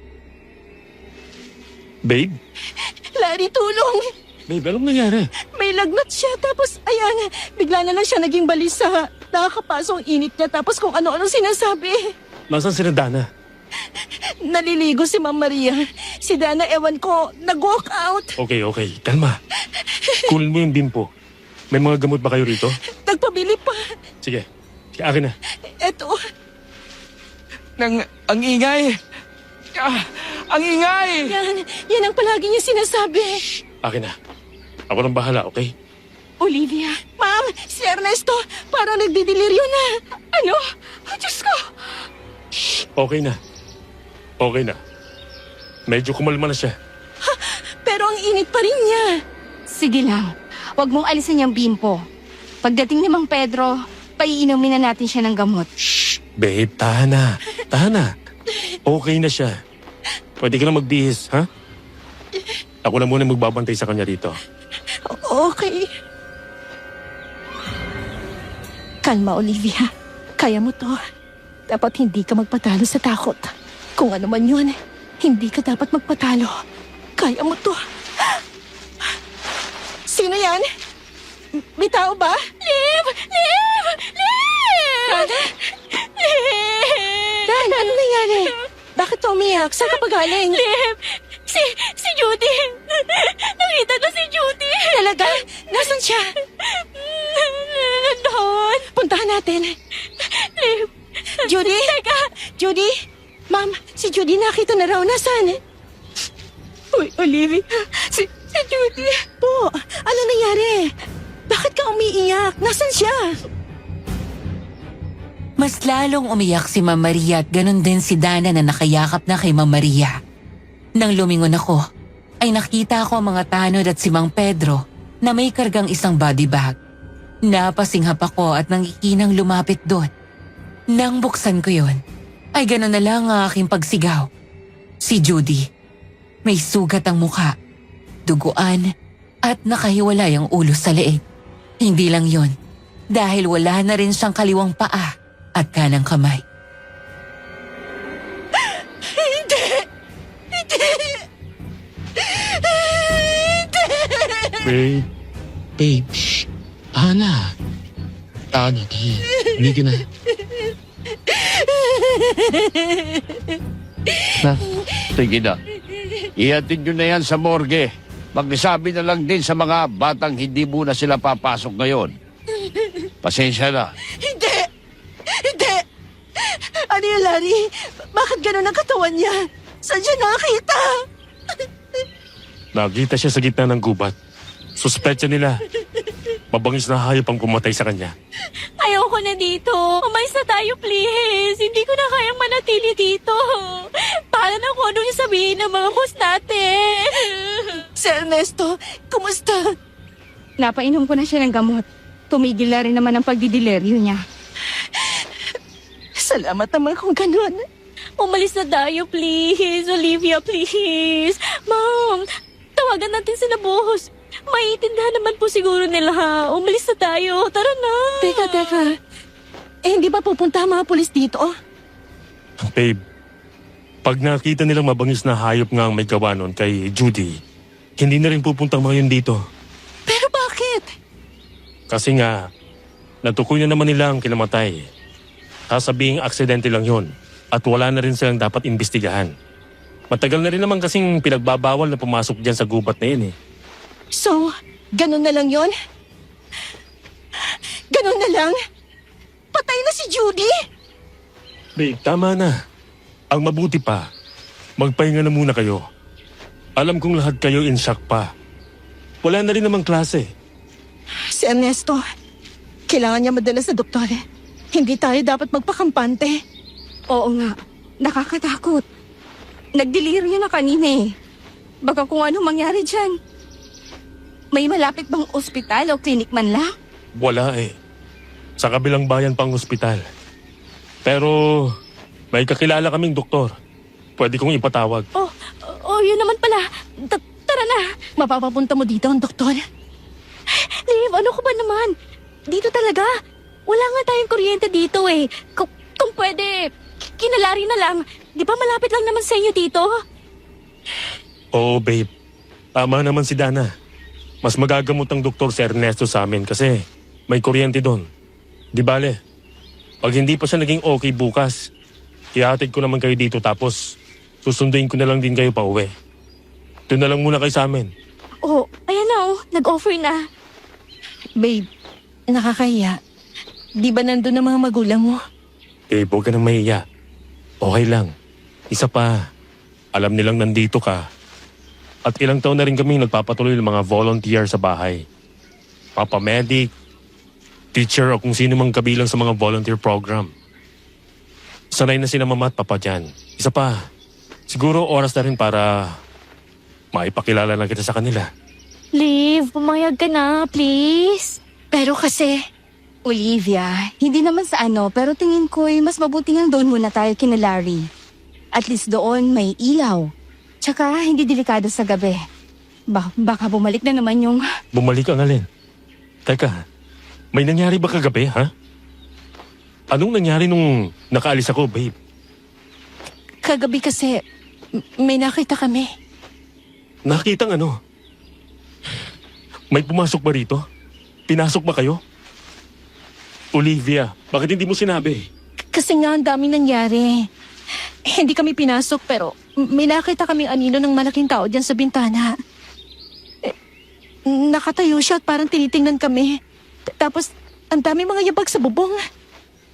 Babe? Larry, tulong. Babe, anong nangyari? May lagnat siya, tapos ayan, bigla na lang siya naging balisa. Nakakapaso ang init niya, tapos kung ano-ano sinasabi. Nasaan si Dana? Naliligo si Ma'am Maria. Si Dana, ewan ko, nag-walk out. Okay. Kalma. Kunin mo yung bimpo. May mga gamot ba kayo rito? Nagpabili pa. Sige. Akin na. Eto, Ang ingay. Ang ingay! yan ang palagi niya sinasabi. Akin na. Ako nang bahala, okay? Olivia, Ma'am, si Ernesto, parang nagdideliryo na. ano? Oh, Diyos ko! Okay na. Medyo kumalma na siya. Pero ang init pa rin niya. Sige lang, huwag mong alisin yung bimpo. Pagdating ni Mang Pedro, paiinumin na natin siya ng gamot. Babe, tahan na. Okay na siya. Pwede ka na magbihis, ha? Ako na muna magbabantay sa kanya dito. Okay. Kalma, Olivia. Kaya mo to. Dapat hindi ka magpatalo sa takot. Kung ano man yun, hindi ka dapat magpatalo. Kaya mo to. Sino yan? May tao ba? Liv! Liv! Liv! Dana? Liv! Dan, ano nangyari? Bakit ka umiyak? Saan ka pa galing? Liv! Si Judy! Nakita na si Judy! Talaga? Nasaan siya? Nandun! Puntahan natin. Liv! Judy? Teka! Judy? Ma'am, si Judy nakita na raw. Nasaan? Uy, Olivia! Si Judy! Po, ano nangyari? Bakit ka umiiyak? Nasaan siya? Mas lalong umiyak si Ma'am Maria at ganun din si Dana na nakayakap na kay Ma'am Maria. Nang lumingon ako, ay nakita ko ang mga tanod at si Mang Pedro na may kargang isang body bag. Napasinghap ako at nangikinang lumapit doon. Nang buksan ko yon, ay ganun na lang ang aking pagsigaw. Si Judy, may sugat ang mukha, duguan at nakahiwalay ang ulo sa leeg. Hindi lang yon, dahil wala na rin siyang kaliwang paa at kanang kamay. Babe, shh. Ana. Ana, hindi ka na. Sige na. Ihatid nyo na yan sa morgue. Magsabi na lang din sa mga batang hindi muna sila papasok ngayon. Pasensya na. Hindi! Hindi! Ano yun, Larry? Bakit ganun ang katawan niya? Saan siya nakita? Nakita siya sa gitna ng gubat. Suspetsa nila. Mabangis na hayop ang pumatay sa kanya. Ayoko na dito. Umalis na tayo, please. Hindi ko na kayang manatili dito. Para na kung ano yung sabihin ng mga boss natin. Si Ernesto, kumusta? Napainom ko na siya ng gamot. Tumigil na rin naman ang pagdidileryo niya. Salamat naman kung ganun. Umalis na tayo, please. Olivia, please. Mom, tawagan natin sila boss. Maiintindihan naman po siguro nila ha. Umalis na tayo. Tara na. Teka. Eh, hindi ba pupunta ang mga pulis dito? Babe, pag nakita nilang mabangis na hayop nga ang may gawa nun kay Judy, hindi na rin pupuntang mga yun dito. Pero bakit? Kasi nga, natukoy na naman nila ang kinamatay. Sasabing aksidente lang yun at wala na rin silang dapat imbestigahan. Matagal na rin naman kasing pinagbabawal na pumasok dyan sa gubat na yun eh. So, ganun na lang yon? Ganun na lang? Patay na si Judy? Babe, tama na. Ang mabuti pa, magpahinga na muna kayo. Alam kong lahat kayo in shock pa. Wala na rin namang klase. Si Ernesto, kailangan niya madala sa doktor. Hindi tayo dapat magpakampante. Oo nga, nakakatakot. Nagdeliryo na kanina eh. Baka kung ano mangyari dyan. May malapit bang ospital o klinik man lang? Wala eh. Sa kabilang bayan pang ospital. Pero may kakilala kaming doktor. Pwede kong ipatawag. Oh, yun naman pala. Tara na. Mapapapunta mo dito ang doktor. Liv, ano ko ba naman? Dito talaga. Wala nga tayong kuryente dito eh. Kung pwede, kinalari na lang. Di ba malapit lang naman sa inyo dito? Oo, babe. Tama naman si Dana. Mas magagamot ang doktor si Ernesto sa amin kasi may kuryente doon. Di bale, pag hindi pa siya naging okay bukas, ihatid ko naman kayo dito tapos susunduin ko na lang din kayo pa uwi. Doon na lang muna kayo sa amin. Oh, ayan na oh. Nag-offer na. Babe, nakakahiya. Di ba nandun ang mga magulang mo? Babe, huwag ka nang mahiya. Okay lang. Isa pa, alam nilang nandito ka. At ilang taon na rin kami nagpapatuloy ng mga volunteer sa bahay. Papa-medic, teacher o kung sino mang kabilang sa mga volunteer program. Sanay na sila mama at papa dyan. Isa pa, siguro oras na rin para maipakilala na kita sa kanila. Liv, pumayag ka na, please. Pero kasi, Olivia, hindi naman sa ano, pero tingin ko mas mabuti nga doon muna tayo kina Larry. At least doon may ilaw. Tsaka hindi delikado sa gabi. Baka bumalik na naman yung... Bumalik ang alin. Teka, may nangyari ba kagabi, ha? Anong nangyari nung nakaalis ako, babe? Kagabi kasi, may nakita kami. Nakitang ano? May pumasok ba rito? Pinasok ba kayo? Olivia, bakit hindi mo sinabi? Kasi nga ang daming nangyari. Hindi kami pinasok pero may nakita kaming anino ng malaking tao dyan sa bintana. Nakatayo siya at parang tinitingnan kami. Tapos ang dami mga yabag sa bubong.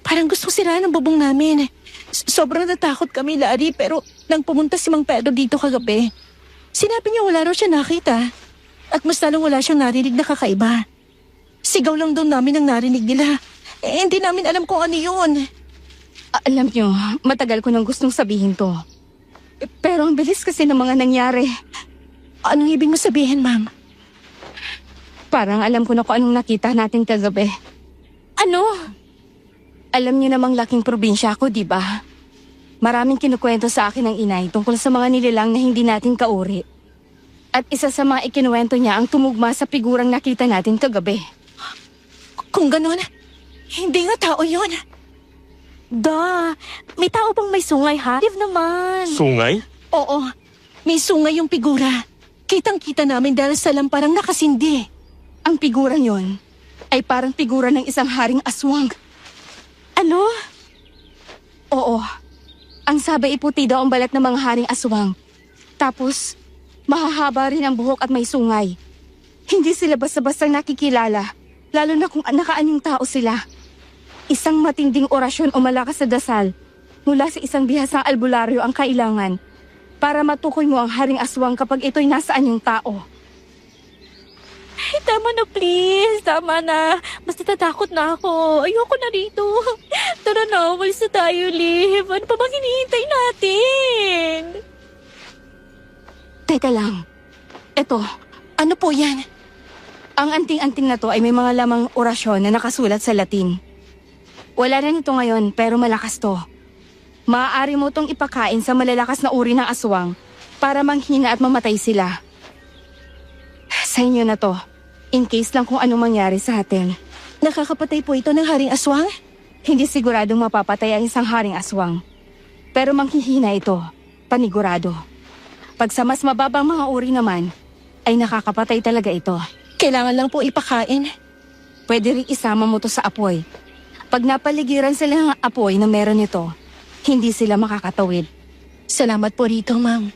Parang gusto siraan ang bubong namin. Sobrang natakot kami, Larry, pero nang pumunta si Mang Pedro dito kagabi, sinabi niya wala raw siya nakita. At mas lalong wala siyang narinig na kakaiba. Sigaw lang daw namin ang narinig nila. Hindi namin alam kung ano yun. Alam niyo, matagal ko nang gustong sabihin to. Pero ang bilis kasi ng mga nangyari. Anong ibig mo sabihin, ma'am? Parang alam ko na kung anong nakita natin kagabi. Ano? Alam niyo namang laking probinsya ako, di ba? Maraming kinukwento sa akin ng inay tungkol sa mga nilalang na hindi natin kauri. At isa sa mga ikinuwento niya ang tumugma sa figurang nakita natin kagabi. Kung ganun, hindi nga tao yun. May tao bang may sungay, ha? Live naman. Sungay? Oo, may sungay yung figura. Kitang-kita namin dahil sa lamparang nakasindi. Ang figurang yon ay parang figura ng isang haring aswang. Ano? Oo. Ang sabay iputi daw ang balat ng mga haring aswang. Tapos, mahahaba rin ang buhok at may sungay. Hindi sila basta-basta nakikilala, lalo na kung nakaanyong tao sila. Isang matinding orasyon o malakas na dasal mula sa isang bihasang albularyo ang kailangan para matukoy mo ang haring aswang kapag ito'y nasa anyong tao. Ay, tama na please. Tama na. Mas natatakot na ako. Ayoko na rito. Tara na, umalis na tayo, Liv. Ano pa bang hinihintay natin? Teka lang. Eto, Ano po yan? ang anting-anting na to ay may mga lamang orasyon na nakasulat sa Latin. Wala na nito ngayon pero malakas to. Maaari mo tong ipakain sa malalakas na uri ng aswang para manghina at mamatay sila. Sa inyo na to, in case lang kung anong mangyari sa atin. Nakakapatay po ito ng haring aswang? Hindi siguradong mapapatay ang isang haring aswang. Pero manghihina ito, panigurado. Pag sa mas mababang mga uri naman, ay nakakapatay talaga ito. Kailangan lang po ipakain. Pwede rin isama mo to sa apoy. Pag napaligiran sila ng apoy na meron ito, hindi sila makakatawid. Salamat po rito, ma'am.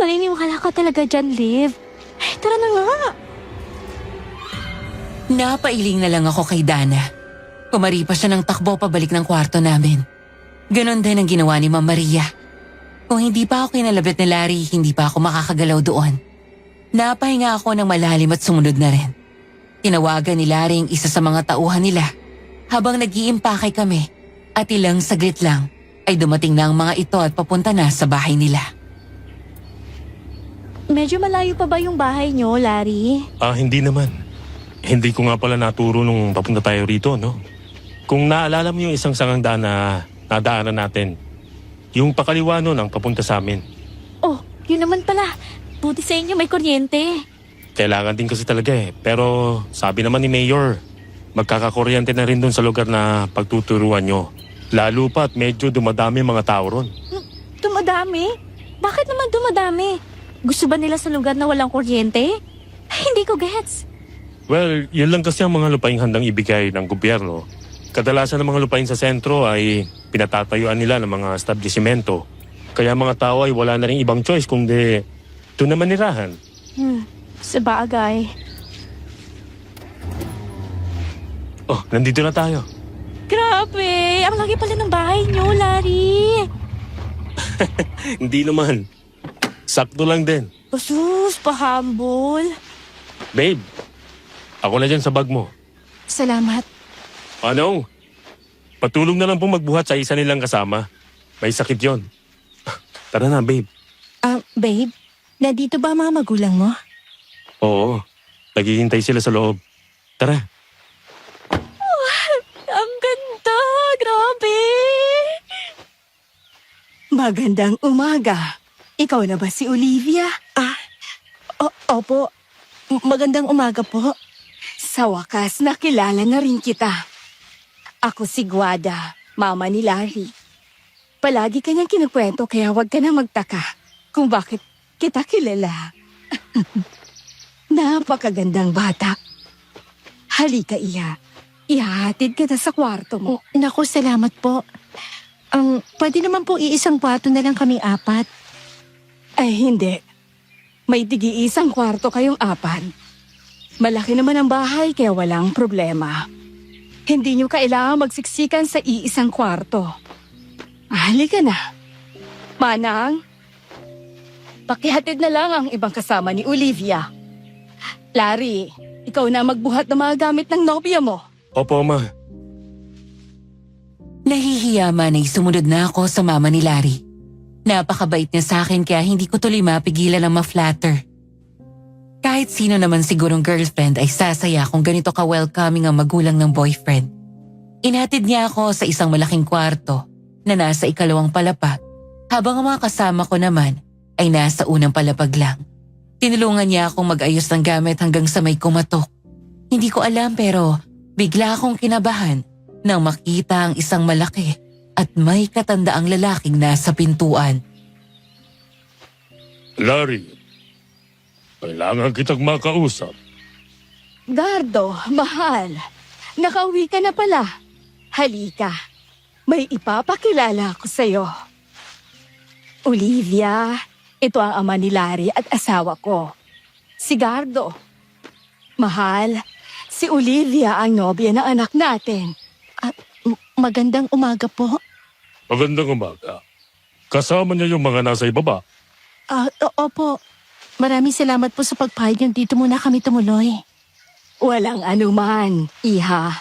Naniniwala ka talaga dyan, Liv. Ay, tara na nga. Napailing na lang ako kay Dana. Kumari pa siya ng takbo pabalik ng kwarto namin. Ganon din ang ginawa ni Ma'am Maria. Kung hindi pa ako kinalabit ni Larry, hindi pa ako makakagalaw doon. Napahinga ako ng malalim at sumunod na rin. Tinawagan ni Larry ang isa sa mga tauhan nila. Habang nag-iimpakay kami at ilang saglit lang ay dumating na ang mga ito at papunta na sa bahay nila. Medyo malayo pa ba yung bahay nyo, Larry? Hindi naman. Hindi ko nga pala naturo nung papunta tayo rito, no? Kung naalala mo yung isang sangang na nadaanan natin, yung pakaliwa nun ang papunta sa amin. Oh, yun naman pala. Buti sa inyo may kuryente. Kailangan din kasi talaga eh. Pero sabi naman ni Mayor, magkakakuryente na rin dun sa lugar na pagtuturuan nyo. Lalo pa at medyo dumadami mga tao ron. Dumadami? Bakit naman dumadami? Gusto ba nila sa lugar na walang kuryente? Ay, hindi ko gets. Well, yun lang kasi ang mga lupaing handang ibigay ng gobyerno. Kadalasan ng mga lupain sa sentro ay pinatatayuan nila ng mga establishmento. Kaya mga tao ay wala na rin ibang choice kundi doon na manirahan. Sa bagay. Oh, nandito na tayo. Grabe! Ang laki pala ng bahay nyo, Larry! Hindi naman. Sakto lang din. Sus, pahambol. Babe, ako na dyan sa bag mo. Salamat. Ano? Patulong na lang pong magbuhat sa isa nilang kasama. May sakit yon. Tara na, babe. Babe, nandito ba ang mga magulang mo? Oo, naghihintay sila sa loob. Tara. Ang ganda! Grabe! Magandang umaga. Ikaw na ba si Olivia? Opo, magandang umaga po. Sa wakas, nakilala na rin kita. Ako si Guada, mama ni Larry. Palagi kanyang kinukwento kaya huwag ka na magtaka kung bakit kita kilala. Napakagandang bata. Halika, Iha. Ihahatid kita sa kwarto mo. Naku, salamat po. Pwede naman po iisang kwarto na lang kami 4. Ay, hindi. May tigi-isang kwarto kayong 4. Malaki naman ang bahay kaya walang problema. Hindi niyo kailangan magsiksikan sa iisang kwarto. Halika na. Manang, pakihatid na lang ang ibang kasama ni Olivia. Larry, ikaw na magbuhat ng mga gamit ng nobya mo. Opo, ma. Nahihiya man ay sumunod na ako sa mama ni Larry. Napakabait niya sa akin kaya hindi ko tuloy mapigilan ang ma-flatter. Kahit sino naman sigurong girlfriend ay sasaya kung ganito ka-welcoming ang magulang ng boyfriend. Inhatid niya ako sa isang malaking kwarto na nasa 2nd palapag habang ang mga kasama ko naman ay nasa unang palapag lang. Tinulungan niya akong mag-ayos ng gamit hanggang sa may kumatok. Hindi ko alam pero bigla akong kinabahan nang makita ang isang malaki at may katandaang lalaking nasa pintuan. Larry, kailangan kitang makausap. Gardo, mahal. Nakauwi ka na pala. Halika. May ipapakilala ko sa'yo. Olivia, ito ang ama ni Larry at asawa ko. Si Gardo. Mahal, si Olivia ang nobya ng anak natin. Magandang umaga po. Magandang umaga. Kasama niya yung mga nasa ibaba. Opo. Maraming salamat po sa pagpahid niyo. Dito muna kami tumuloy. Walang anuman, Iha.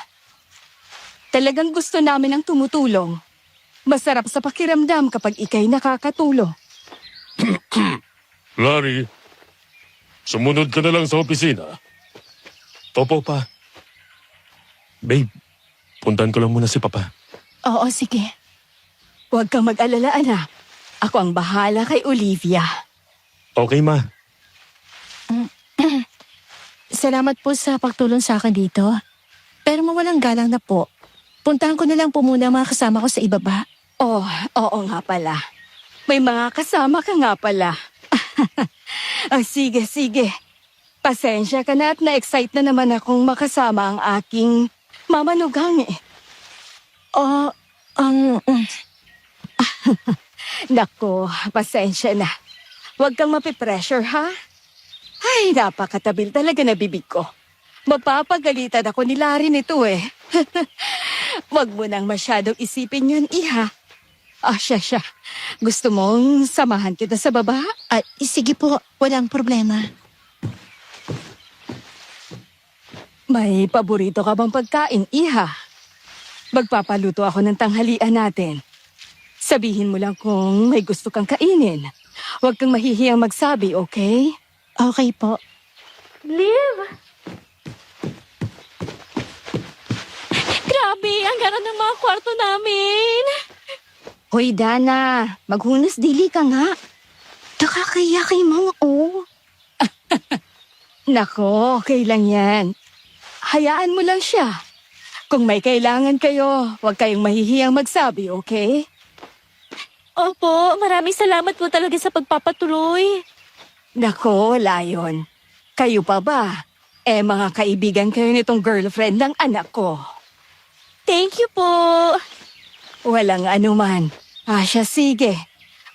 Talagang gusto namin ang tumutulong. Masarap sa pakiramdam kapag ikay nakakatulong. Larry, sumunod ka na lang sa opisina. Opo, pa. Babe, puntahan ko lang muna si Papa. Oo, sige. Huwag kang mag-alala, anak. Ako ang bahala kay Olivia. Okay, ma. Salamat po sa pagtulong sa akin dito. Pero mawalang galang na po. Puntahan ko na lang po muna ang mga kasama ko sa ibaba. Oh, oo nga pala. May mga kasama ka nga pala. Sige, sige. Pasensya ka na at na-excite na naman akong makasama ang aking mamanugang eh. Nako, pasensya na. Huwag kang mapipressure, ha? Ay, napakatabil talaga na bibig ko. Mapapagalitan ako ni Larry nito eh. Huwag mo nang masyadong isipin yun, Iha. Siya. Gusto mong samahan kita sa baba? Sige po, walang problema. May paborito ka bang pagkain, Iha? Magpapaluto ako ng tanghalian natin. Sabihin mo lang kung may gusto kang kainin. Huwag kang mahihiyang magsabi, okay? Okay po. Liv! Grabe, ang ganda ng mga kwarto namin. Hoy, Dana, maghunas dili ka nga. Nakakaya kay mga Nako, okay lang yan. Hayaan mo lang siya. Kung may kailangan kayo, huwag kayong mahihiyang magsabi, okay? Opo, maraming salamat po talaga sa pagpapatuloy. Nako, Lion. Kayo pa ba? Mga kaibigan kayo nitong girlfriend ng anak ko. Thank you po. Walang anuman. Siya, sige.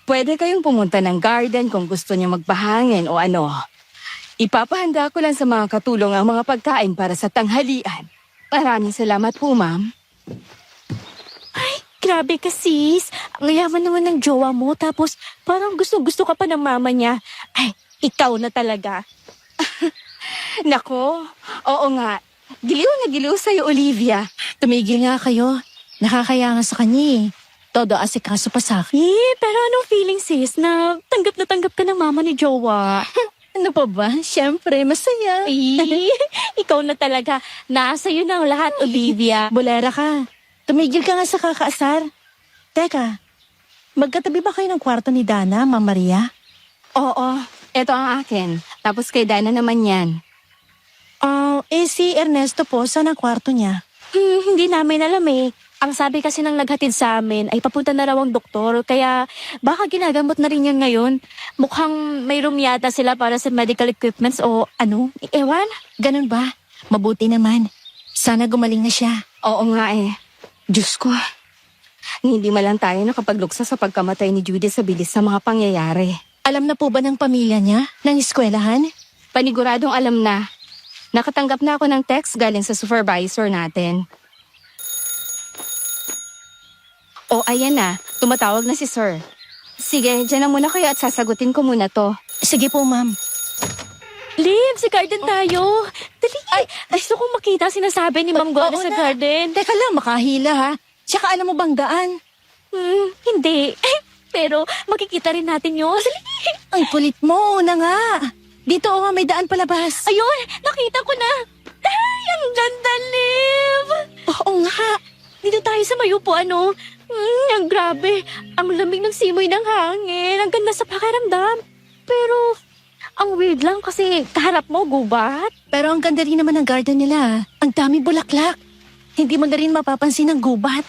Pwede kayong pumunta ng garden kung gusto niyo magpahangin o ano. Ipapahanda ko lang sa mga katulong ang mga pagkain para sa tanghalian. Maraming salamat po, ma'am. Grabe ka, sis. Ang yaman naman ng jowa mo, tapos parang gusto-gusto ka pa ng mama niya. Ay, ikaw na talaga. Nako, oo nga. Giliw na giliw sa'yo, Olivia. Tumigil nga kayo. Nakakaya nga sa kanya eh. Todo asikaso pa sa akin. Pero anong feeling, sis, na tanggap ka ng mama ni jowa? Ano pa ba? Siyempre, masaya. Ay, ikaw na talaga. Nasa iyo na ang lahat, Olivia. Bolera ka. Tumigil ka nga sa kakaasar. Teka, magkatabi ba kayo ng kwarto ni Dana, Ma'am Maria? Oo, ito ang akin. Tapos kay Dana naman yan. Si Ernesto po, saan ang kwarto niya? Hindi namin alam eh. Ang sabi kasi ng naghatid sa amin ay papunta na raw ang doktor, kaya baka ginagamot na rin yan ngayon. Mukhang may room yata sila para sa medical equipments o ano, ewan. Ganun ba? Mabuti naman. Sana gumaling na siya. Oo nga eh. Diyos ko. Hindi man lang tayo nakapagluksa sa pagkamatay ni Judy sa bilis sa mga pangyayari. Alam na po ba ng pamilya niya? Ng eskwelahan? Paniguradong alam na. Nakatanggap na ako ng text galing sa supervisor natin. O ayan na, tumatawag na si Sir. Sige, dyan na muna kayo at sasagutin ko muna to. Sige po, ma'am. Liv, sa garden tayo. Dali. Ay, gusto kong makita sinasabi ni Ma'am Guada Oo sa na. garden. Teka lang, makahila ha. Tsaka alam mo bang daan? Hindi. Pero makikita rin natin yun. Dali. Ay, kulit mo. Una nga. Dito may daan palabas. Ayun, nakita ko na. Ay, ang ganda, Liv. Oo nga. Dito tayo sa mayupuan, no? Ang grabe. Ang lamig ng simoy ng hangin. Ang ganda sa pakiramdam. Pero, ang weird lang kasi kaharap mo, gubat. Pero ang ganda rin naman ng garden nila. Ang dami bulaklak. Hindi mo na rin mapapansin ang gubat.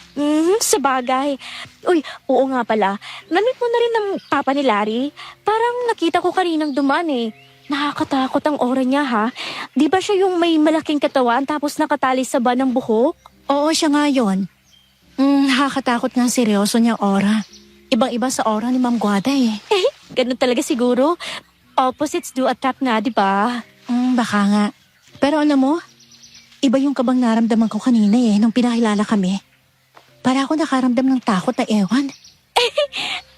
Sa bagay. Uy, oo nga pala. Namit mo na rin ng papa ni Larry. Parang nakita ko kaninang duman eh. Nakakatakot ang aura niya ha. Di ba siya yung may malaking katawan tapos nakatali sa ba ng buhok? Oo, siya nga yun. Nakakatakot nga ang seryoso niyang aura. Ibang-iba sa aura ni Ma'am Guada eh. Ganun talaga siguro. Opposites do attract nga, di ba? Baka nga. Pero alam mo, iba yung kabang naramdaman ko kanina eh, nung pinakilala kami. Para ako nakaramdam ng takot na ewan.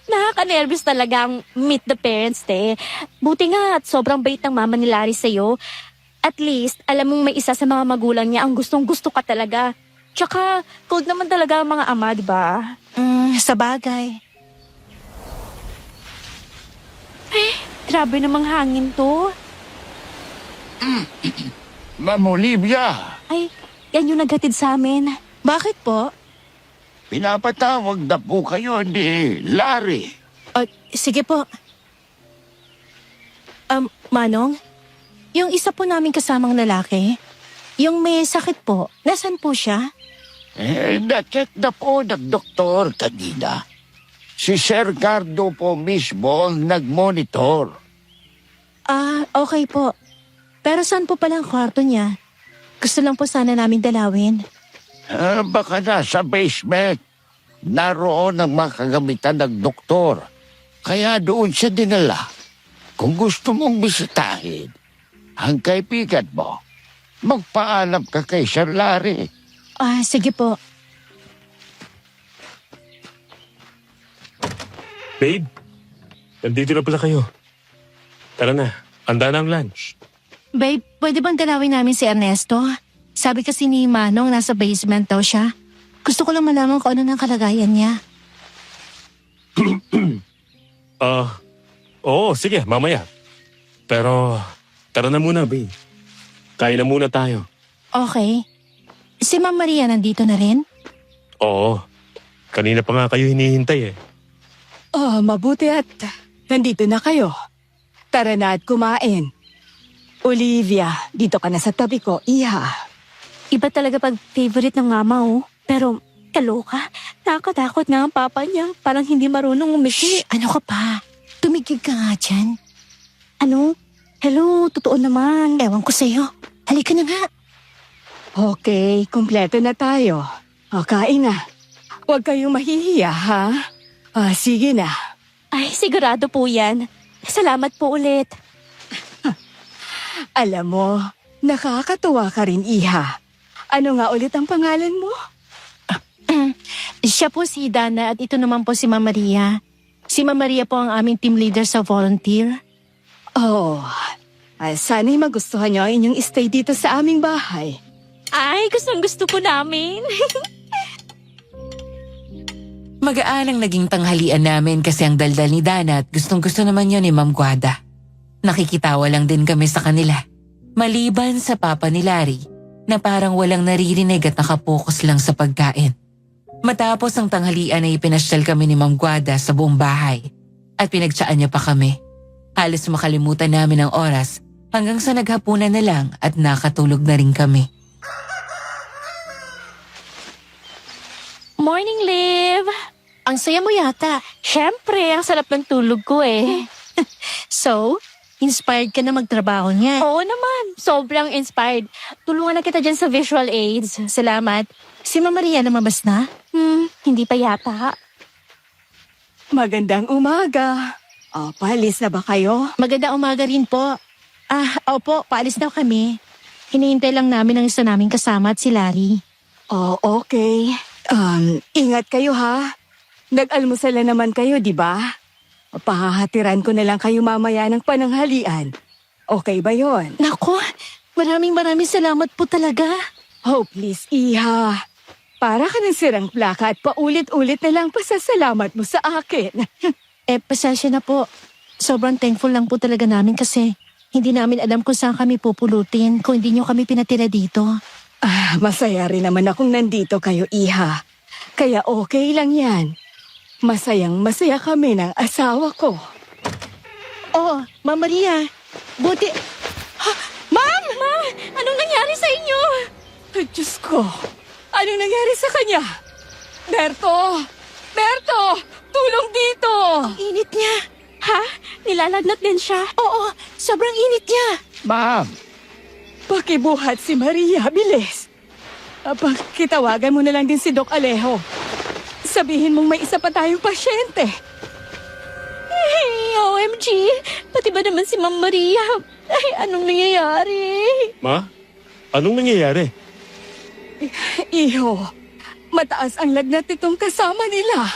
Nakaka-nervous talaga ang meet the parents, te. Buti nga at sobrang bait ng mama ni Larry sa'yo. At least, alam mong may isa sa mga magulang niya ang gustong-gusto ka talaga. Tsaka, cold naman talaga ang mga ama, di ba? Sa bagay. Grabe namang hangin to. Ma'am Olivia, Ay, yan yung naghatid sa amin. Bakit po? pinapatawag na po kayo ni Larry. Sige po. Manong, yung isa po namin kasamang lalaki, yung may sakit po, nasan po siya? Na-check na po ng doktor kanina. Si Sir Gardo po mismo ang nag-monitor. Okay po. Pero saan po pala ang kwarto niya? Gusto lang po sana namin dalawin. Baka nasa basement. Naroon ang mga kagamitan ng doktor. Kaya doon siya dinala. Kung gusto mong bisitahin ang kaibigan mo, magpaalam ka kay Sir Larry. Sige po. Babe, nandito na pala kayo. Tara na, handa na ang lunch. Babe, pwede bang dalawin namin si Ernesto? Sabi kasi ni Manong nasa basement daw siya. Gusto ko lang malaman kung ano ng kalagayan niya. Oo, sige, mamaya. Pero, tara na muna, babe. Kain na muna tayo. Okay. Si Ma'am Maria nandito na rin? Oo, kanina pa nga kayo hinihintay eh. Mabuti at nandito na kayo. Tara na at kumain. Olivia, dito ka na sa tabi ko, iha. Iba talaga pag favorite ng mama, oh. Pero, kaloka. Nakakatakot nga ang papa niya. Parang hindi marunong umisi. Ano ka pa? Tumigil ka nga dyan. Ano? Hello, totoo naman. Ewan ko sa'yo. Halika na nga. Okay, kumpleto na tayo. O, kain na. Huwag kayong mahihiya, ha? Sige na. Ay, sigurado po yan. Salamat po ulit. Alam mo, nakakatuwa ka rin, iha. Ano nga ulit ang pangalan mo? Siya po si Dana at ito naman po si Ma'am Maria. Si Ma'am Maria po ang aming team leader sa volunteer. Sana'y magustuhan niyo ang inyong stay dito sa aming bahay. Ay, gustong-gusto po namin. Mag-aalang naging tanghalian namin kasi ang daldal ni Dana at gustong-gusto naman yun ni Ma'am Guada. Nakikitawa lang din kami sa kanila. Maliban sa papa ni Larry na parang walang naririnig at nakapokus lang sa pagkain. Matapos ang tanghalian ay pinasyal kami ni Ma'am Guada sa buong bahay at pinagtsaan niya pa kami. Halos makalimutan namin ang oras Hanggang sa naghapunan na lang at nakatulog na rin kami. Morning, Liv! Ang saya mo yata. Siyempre, ang sarap ng tulog ko eh. So, inspired ka na magtrabaho niya. Oo naman, sobrang inspired. Tulungan na kita dyan sa visual aids. Salamat. Si Mama Maria lumabas na? Hindi pa yata. Magandang umaga. Paalis na ba kayo? Maganda umaga rin po. Opo, paalis daw kami. Hinihintay lang namin ang isa naming kasama at si Larry. Oh, okay. Ingat kayo ha. Nag-almusal na naman kayo, di ba? Pahahatiran ko na lang kayo mamaya ng pananghalian. Okay ba yon? Nako, maraming salamat po talaga. Oh, please, Iha. Para ka ng sirang plaka at paulit-ulit na lang pasasalamat mo sa akin. Pasensya na po. Sobrang thankful lang po talaga namin kasi hindi namin alam kung saan kami pupulutin kung hindi nyo kami pinatira dito. Masaya rin naman akong nandito kayo, Iha. Kaya okay lang yan. Masayang-masaya kami ng asawa ko. Oh, Mama Maria, buti... Ma'am! Anong nangyari sa inyo? Ay, Diyos ko. Anong nangyari sa kanya? Berto! Berto! Tulong dito! Init niya. Ha? Nilalagnat din siya. Oo, sobrang init niya. Ma'am, Pakibuhat si Maria, bilis. Pakitawagan mo na lang din si Doc Alejo. Sabihin mong may isa pa tayong pasyente. Hey, OMG! Pati ba naman si Ma'am Maria? Ay, anong nangyayari? Ma? Anong nangyayari? Iho, mataas ang lagnat nitong kasama nila.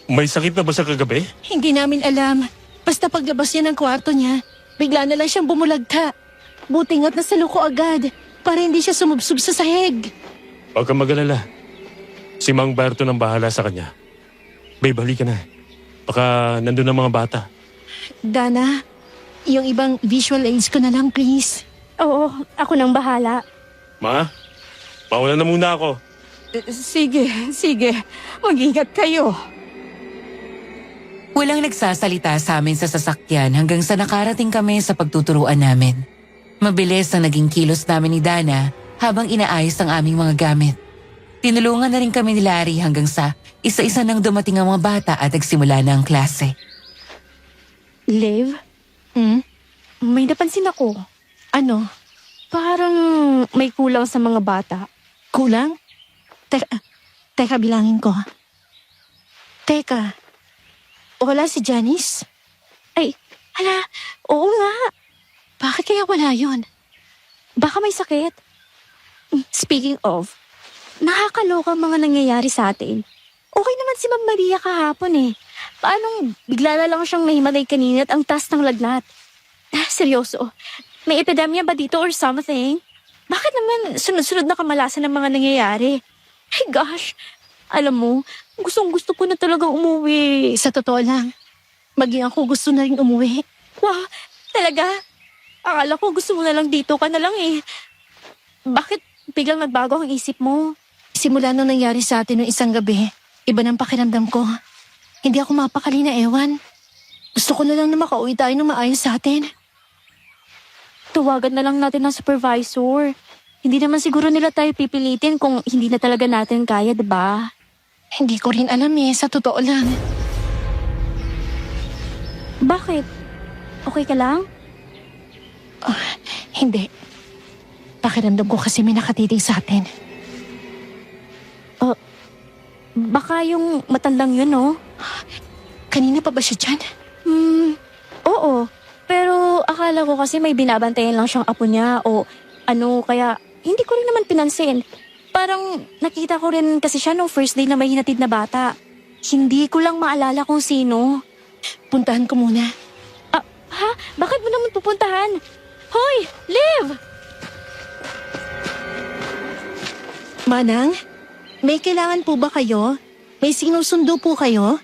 May sakit na ba sa kagabi? Hindi namin alam. Basta paglabas niya ng kwarto niya, bigla na lang siyang bumulagta. Buti nga't nasalo ko agad para hindi siya sumubsob sa sahig. Huwag kang mag-alala. Si Mang Berto nang bahala sa kanya. Babe, halika na. Baka nandun ang mga bata. Dana, yung ibang visual aids ko na lang, please. Oo, ako nang bahala. Ma, mauna na muna ako. Sige. Mag-ingat kayo. Walang nagsasalita sa amin sa sasakyan hanggang sa nakarating kami sa pagtuturuan namin. Mabilis ang naging kilos namin ni Dana habang inaayos ang aming mga gamit. Tinulungan na rin kami ni Larry hanggang sa isa-isa nang dumating ang mga bata at nagsimula na ang klase. Liv, may napansin ako. Ano? Parang may kulang sa mga bata. Kulang? Teka, bilangin ko. Teka, wala si Janice? Ay, hala, oo nga. Bakit kaya wala yun? Baka may sakit. Speaking of, nakakaloka ang mga nangyayari sa atin. Okay naman si Ma'am Maria kahapon eh. Paano bigla na lang siyang nahimatay kanina at ang taas ng lagnat? Seryoso, may epidemya ba dito or something? Bakit naman sunod-sunod na kamalasan ng mga nangyayari? Ay gosh, alam mo, gustong-gusto ko na talaga umuwi. Sa totoo lang, maging ako gusto na rin umuwi. Wow, talaga? Akala ko gusto mo na lang dito ka na lang eh. Bakit biglang nagbago ang isip mo? Simula nung nangyari sa atin noong isang gabi, iba ng pakiramdam ko. Hindi ako mapakali na ewan. Gusto ko na lang na makauwi tayo ng maayos sa atin. Tuwagan na lang natin ng supervisor. Hindi naman siguro nila tayo pipilitin kung hindi na talaga natin kaya, diba? Hindi ko rin alam sa totoo lang. Bakit? Okay ka lang? Hindi. Pakiramdam ko kasi may nakatitig sa atin. Baka yung matandang yun, no? Kanina pa ba siya dyan? Oo. Pero akala ko kasi may binabantayan lang siyang apo niya o ano, kaya hindi ko rin naman pinansin. Parang nakita ko rin kasi siya nung first day na may hinatid na bata. Hindi ko lang maalala kung sino. Puntahan ko muna. Ha? Bakit mo naman pupuntahan? Hoy! Liv! Manang, may kailangan po ba kayo? May sinusundo po kayo?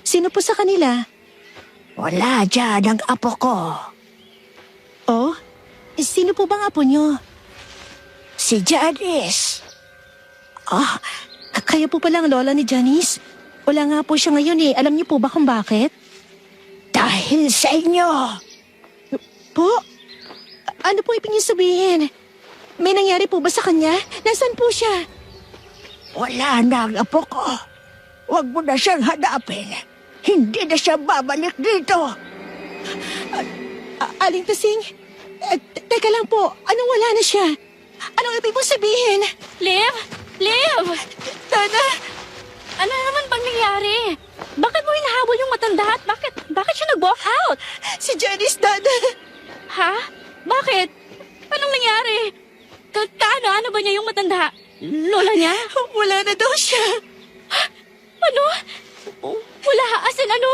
Sino po sa kanila? Wala dyan ang apo ko. Oh? Sino po bang apo nyo? Si Janice. Kayo po palang lola ni Janice? Wala nga po siya ngayon eh. Alam niyo po ba kung bakit? Dahil sa inyo. Po? Ano po ibig niyo sabihin? May nangyari po ba sa kanya? Nasaan po siya? Wala na ang apo ko. Huwag mo na siyang hanapin. Hindi na siya babalik dito. Aling Tasing? Teka lang po, anong wala na siya? Anong ibig mong sabihin? Liv! Liv! Dana! Ano naman bang nangyari? Bakit mo hinahabol yung matanda at bakit siya nag-walk out? Si Janice, Dana! Ha? Bakit? Anong nangyari? Ano ba niya yung matanda? Lola niya? Wala na daw siya. Ano? Wala? As in ano?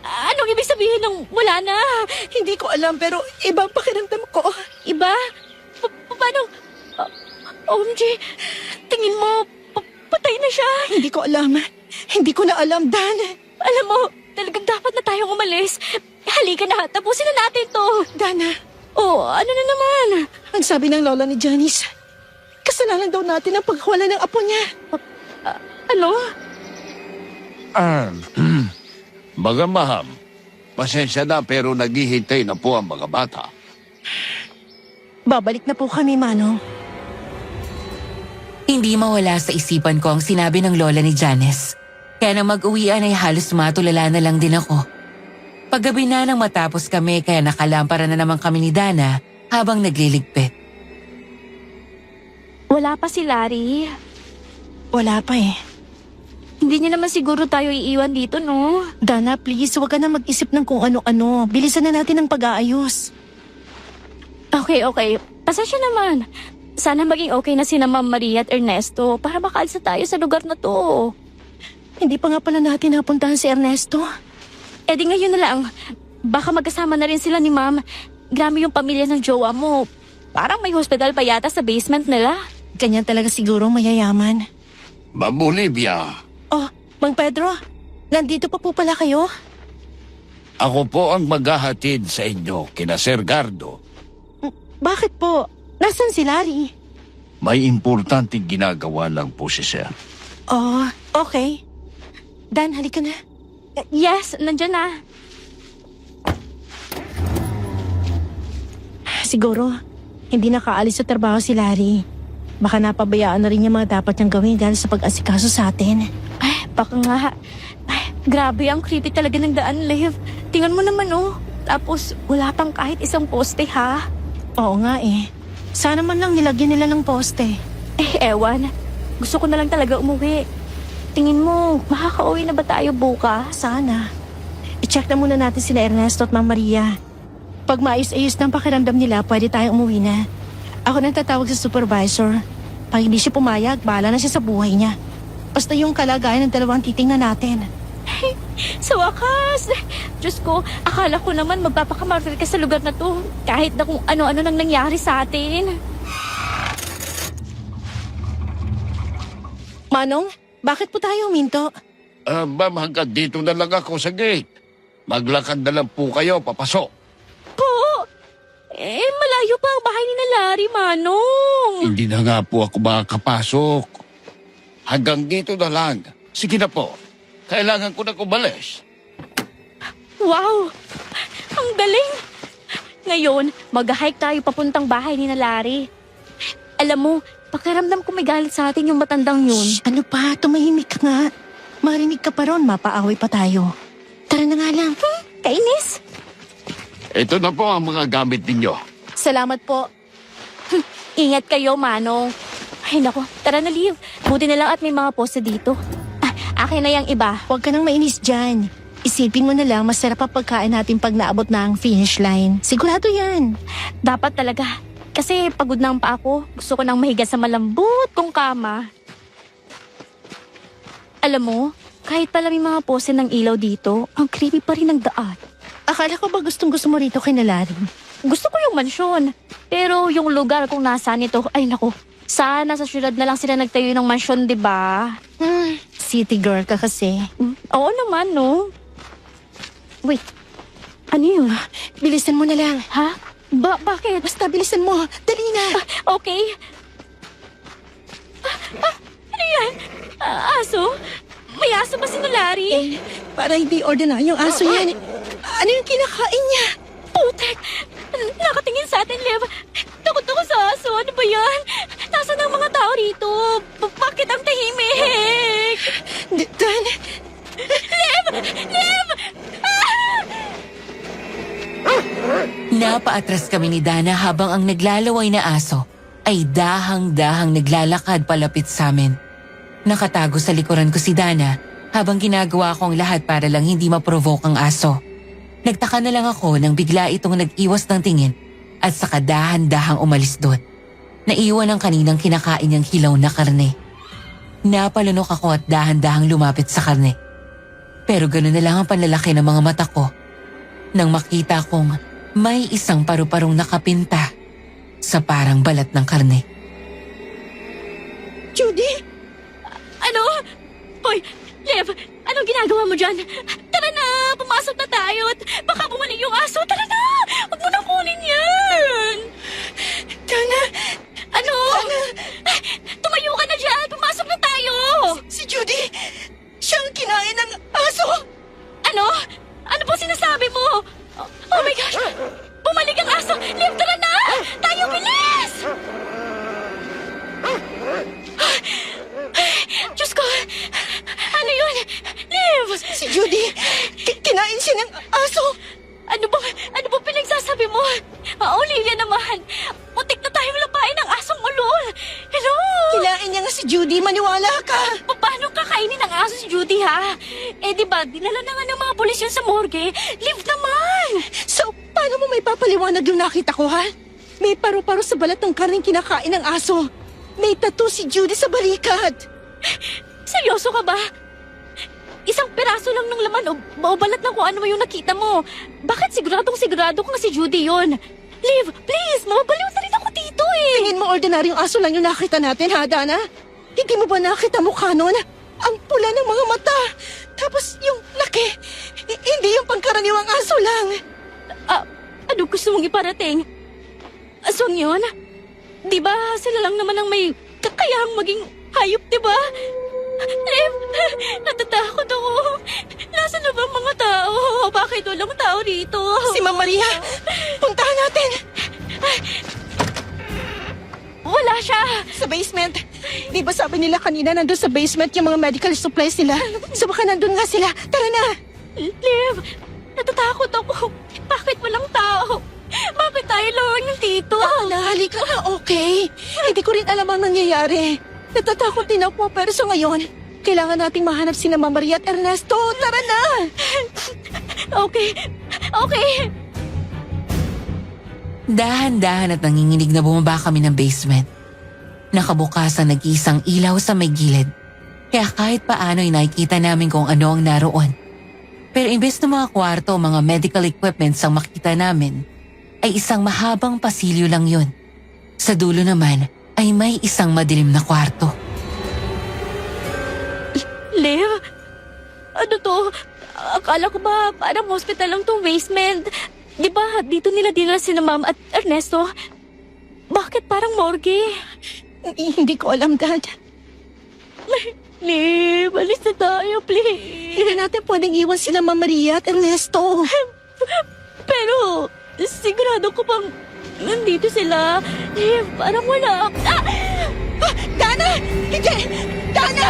Anong ibig sabihin ng wala na? Hindi ko alam pero ibang pakiramdam ko. Iba? Paano? OMG, tingin mo, patay na siya. Hindi ko alam. Hindi ko na alam, Dan. Alam mo, talagang dapat na tayong umalis. Halika na, tapusin na natin to. Dana, Oh, ano na naman? ang sabi ng lola ni Janice, kasalanan daw natin ang pagwala ng apo niya. Ano? Mga maham, pasensya na pero naghihintay na po ang mga bata. Babalik na po kami, Manong. Hindi mawala sa isipan ko ang sinabi ng lola ni Janice. Kaya nang mag-uwian ay halos matulala na lang din ako. Paggabi na nang matapos kami kaya nakalampara na naman kami ni Dana habang nagliligpit. Wala pa si Larry. Wala pa eh. Hindi niya naman siguro tayo iiwan dito, no? Dana, please, huwag ka na mag-isip ng kung ano-ano. Bilisan na natin ang pag-aayos. Okay. Pasensya naman. Sana maging okay na sina Ma'am Maria at Ernesto para makaalis na tayo sa lugar na to. Hindi pa nga pala natin napuntahan si Ernesto. Eh di ngayon na lang. Baka magkasama na rin sila ni Ma'am. Grabe yung pamilya ng jowa mo. Parang may hospital pa yata sa basement nila. Ganyan talaga siguro mayayaman. Ma'am Olivia, Oh, Mang Pedro, nandito pa po pala kayo? ako po ang maghahatid sa inyo kina Sir Gardo. Bakit po? Nasaan si Larry? May importanteng ginagawa lang po si Sir. Oh, okay. Dan, halika na. Yes, nandyan na. Siguro, hindi nakaalis sa trabaho si Larry. Baka napabayaan na rin yung mga dapat niyang gawin dahil sa pag-asikaso sa atin. Ay, baka nga. Ay, grabe, ang creepy talaga ng daan, Liv. Tingnan mo naman, oh. Tapos, wala pang kahit isang poste, ha? Oo nga eh. Sana man lang nilagyan nila ng poste. Ewan. Gusto ko na lang talaga umuwi. Tingin mo, makaka-uwi na ba tayo bukas? Sana. I-check na muna natin sila Ernesto at Ma'am Maria. Pag maayos-ayos ng pakiramdam nila, pwede tayong umuwi na. Ako nang tatawag sa supervisor. Pag hindi siya pumayag, bahala na siya sa buhay niya. Basta yung kalagayan ng dalawang titingnan natin. Sa wakas! Diyos ko, akala ko naman magpapakamartir ka sa lugar na to. Kahit na kung ano-ano nang nangyari sa atin. Manong, bakit po tayo huminto? Ma'am, hanggang dito na lang ako sa gate. Maglakad na lang po kayo, papasok. Po! Malayo pa ang bahay ni na Larry, Manong. Hindi na nga po ako makakapasok. Hanggang dito na lang. Sige na po. Kailangan ko na umalis. Wow! Ang galing! Ngayon, mag-hike tayo papuntang bahay ni na Larry. Alam mo, pakiramdam ko may galit sa atin yung matandang yun. Shh, ano pa? Tumahimik ka nga. Marinig ka pa ron, mapaaway pa tayo. Tara na nga lang. Kainis! Ito na po ang mga gamit ninyo. Salamat po. Ingat kayo, Manong. Ay, nako. Tara na, Liv. Buti na lang at may mga poste dito. Akin na yung iba. Huwag ka nang mainis dyan. Isipin mo na lang, masarap ang pagkain natin pag naabot na ang finish line. Sigurado yan. Dapat talaga. Kasi pagod na pa ako. Gusto ko nang mahiga sa malambot kong kama. Alam mo, kahit pala may mga pose ng ilaw dito, ang creepy pa rin ng daan. Akala ko ba gustong gusto mo rito kay Larry? Gusto ko yung mansyon. Pero yung lugar kung nasaan ito, ay nako. Sana sa syudad na lang sila nagtayo ng mansyon, di ba? City girl ka kasi. Oo naman, no? Wait. Ano yun? Bilisan mo na lang. Ha? Bakit? Basta bilisan mo. Dali na. Okay. Ano yan? Aso? May aso ba si Larry? Para hindi ordinaryong aso yan. Ano yung kinakain niya? Putek! Nakatingin sa atin, Lev. takot ako sa aso. Ano ba yan? Nasaan ang mga tao rito? Bakit ang tahimik? Dan, Napaatras kami ni Dana habang ang naglalaway na aso ay dahang-dahang naglalakad palapit sa amin. Nakatago sa likuran ko si Dana habang ginagawa ko ang lahat para lang hindi ma-provoke ang aso. Nagtaka na lang ako nang bigla itong nag-iwas ng tingin at saka dahan-dahang umalis doon. Naiwan ang kaninang kinakain niyang hilaw na karne. Napalunok ako at dahan-dahang lumapit sa karne. Pero gano'n na lang ang panlalaki ng mga mata ko nang makita kong may isang paru-parong nakapinta sa parang balat ng karne. Judy, Ano? Hoy, Lev, anong ginagawa mo dyan? Tara na, pumasok na tayo at baka bumalik yung aso. Tara na, huwag mo nang kunin yan. Dana, Ano? Tumayo ka na dyan, pumasok na tayo. si Judy, siya ang kinain ng aso. Ano? Ano po sinasabi mo? Oh my gosh! Bumalik ang aso! Liv, tara na! Tayo, bilis! Diyos ko! Ano yun? Liv! Si Judy, kinain siya ng aso. Ano bang pinagsasabi mo? Olivia naman! Muntik na tayong lapain ng asong ulol! Hello! Kinain niya nga si Judy, maniwala ka. Paano kakainin ng aso si Judy, ha? Eh, di ba, dinala na nga ng mga pulis yun sa morgue. Liv naman! So, paano mo may papaliwanag yung nakita ko, ha? May paru-paro sa balat ng karning kinakain ng aso. May tattoo si Judy sa balikat. Seryoso ka ba? Isang piraso lang ng laman o balat ng kung ano yung nakita mo. Bakit sigurado ka nga si Judy yun? Liv, please, mababaliw na rin ako dito eh. Tingin mo ordinaryong aso lang yung nakita natin, ha, Dana? Hindi mo ba nakita mukha nun? Ang pula ng mga mata. Tapos yung laki. Hindi yung pangkaraniwang aso lang. Ano gusto mong iparating? Aswang yun? Di ba sila lang naman ang may kakayahang maging hayop, di ba? Liv, natatakot ako. Nasaan na ba ang mga tao? Bakit walang tao rito? Si Ma'am Maria, puntahan natin. Wala siya. Sa basement. Di ba sabi nila kanina nandun sa basement yung mga medical supplies nila? So baka nandun nga sila. Tara na. Liv, natatakot ako. Bakit walang tao? Bakit tayo lang nandito? Halika na, okay. Hindi ko rin alam ang nangyayari. Natatakot din ako pero sa ngayon, kailangan nating mahanap sina Ma'am Maria at Ernesto. Tara na. Okay. Dahan-dahan at nanginginig na bumaba kami ng basement. Nakabukas ang nag-iisang ilaw sa may gilid. Kaya kahit paano ay nakikita namin kung ano ang naroon. Pero imbes na mga kwarto o mga medical equipments ang makita namin, ay isang mahabang pasilyo lang yun. Sa dulo naman ay may isang madilim na kwarto. Liv, ano to? Akala ko ba parang hospital lang tong basement? Di ba dito nila dinala sina Ma'am at Ernesto? Bakit parang morgue? Hindi ko alam, Dad. Liv, alis na tayo, please. Hindi natin pwedeng iwan sila Ma'am Maria at Ernesto. Pero, sigurado ko pang nandito sila. Liv, parang wala. Dana! Hindi! Dana!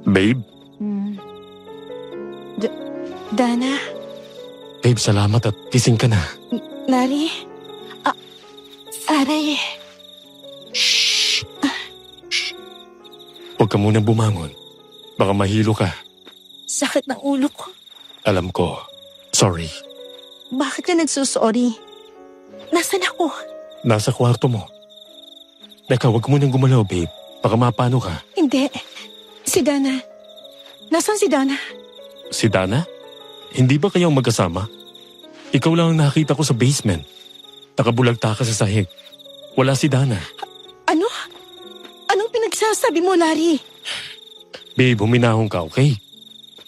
Babe? Dana? Babe, salamat at gising ka na. Lari? Aray. Huwag ka munang bumangon. Baka mahilo ka. Sakit ng ulo ko. Alam ko. Sorry. Bakit ka nagsusorry? Nasaan ako? Nasa kwarto mo. Teka, huwag munang gumalaw, babe. Baka mapano ka. Hindi. Si Dana. Nasaan si Dana? Si Dana? Hindi ba kayong magkasama? Ikaw lang ang nakita ko sa basement. Nakabulagta ka sa sahig. Wala si Dana. Ano? Anong pinagsasabi mo, Larry? Babe, huminahon ka, okay?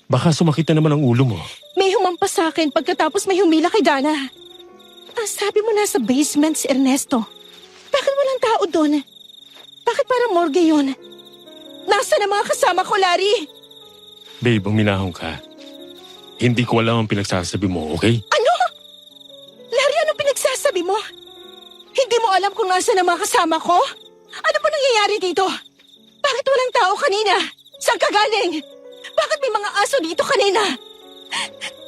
Baka sumakit na naman ang ulo mo. May humampas sa akin pagkatapos may humila kay Dana. Sabi mo nasa basement si Ernesto. Bakit walang tao doon? Bakit parang morgue yun? Nasaan ang mga kasama ko, Larry? Babe, uminahon ka. Hindi ko alam ang pinagsasabi mo, okay? Ano? Larry, anong pinagsasabi mo? Hindi mo alam kung nasaan ang mga kasama ko? Ano ba nangyayari dito? Bakit walang tao kanina? Saan ka galing? Bakit may mga aso dito kanina?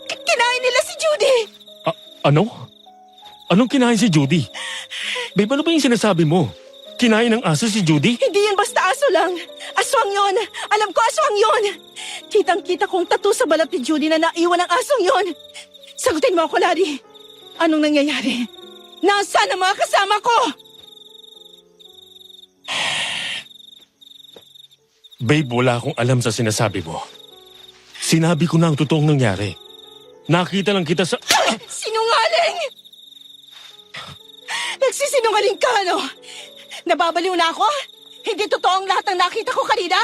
Kinain nila si Judy! Ano? Anong kinain si Judy? Babe, ano ba yung sinasabi mo? Kinain ng aso si Judy? Hindi yan basta aso lang. Aswang yon. Alam ko aswang yon. Kitang-kita kong tattoo sa balat ni Judy na naiwan ng asong yon. Sagutin mo ako, Larry. Anong nangyayari? Nasaan ang mga kasama ko? Babe, wala akong alam sa sinasabi mo. Sinabi ko na ang totoong nangyari. Nakita lang kita sa... Sinungaling! Nagsisinungaling ka, ano? Nababaliw na ako? Hindi totoo ang lahat ng nakita ko kanina?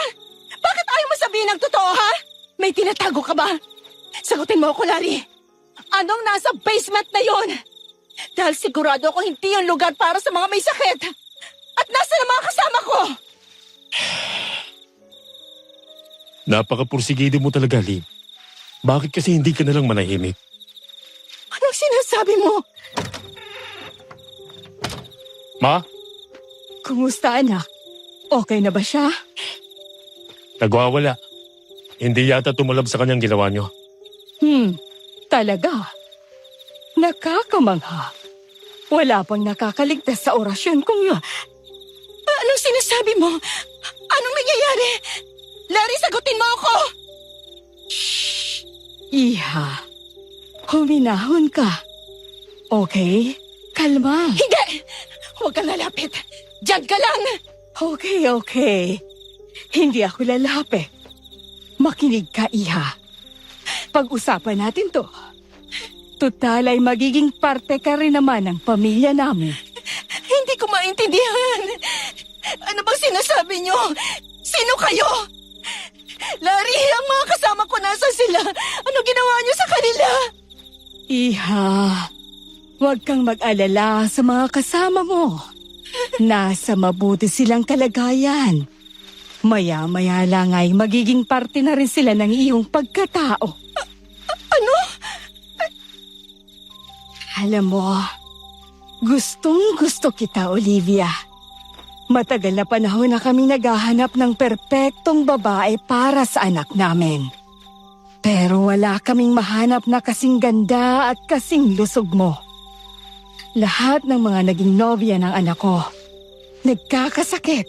Bakit ayaw mo sabihin ang totoo, ha? May tinatago ka ba? Sagutin mo ako, Larry. Anong nasa basement na yon? Dahil sigurado ako hindi yung lugar para sa mga may sakit. At nasa na mga kasama ko? Napaka-pursigido mo talaga, Lee. Bakit kasi hindi ka nalang manahimik? Anong sinasabi mo? Ma? Kumusta, anak? Okay na ba siya? Nagwawala. Hindi yata tumalab sa kanyang ginawa niyo. Talaga? Nakakamangha. Wala pang nakakaligtas sa orasyon kung yun. Anong sinasabi mo? Anong nangyayari? Larry, sagutin mo ako! Iha, huminahon ka. Okay? Kalma. Hindi! Huwag kang lalapit. Diyan ka lang! Okay. Hindi ako lalapit. Makinig ka, Iha. Pag-usapan natin to. Tutal ay magiging parte ka rin naman ng pamilya namin. Hindi ko maintindihan. Ano bang sinasabi niyo? Sino kayo? Larry, ang mga kasama ko nasa sila. Ano ginawa niyo sa kanila? Iha, huwag kang mag-alala sa mga kasama mo. Nasa mabuti silang kalagayan. Maya-maya lang ay magiging parte na rin sila ng iyong pagkatao. Ano? Alam mo, gustong-gusto kita, Olivia. Matagal na panahon na kami naghahanap ng perpektong babae para sa anak namin. Pero wala kaming mahanap na kasing ganda at kasing lusog mo. Lahat ng mga naging nobya ng anak ko, nagkakasakit.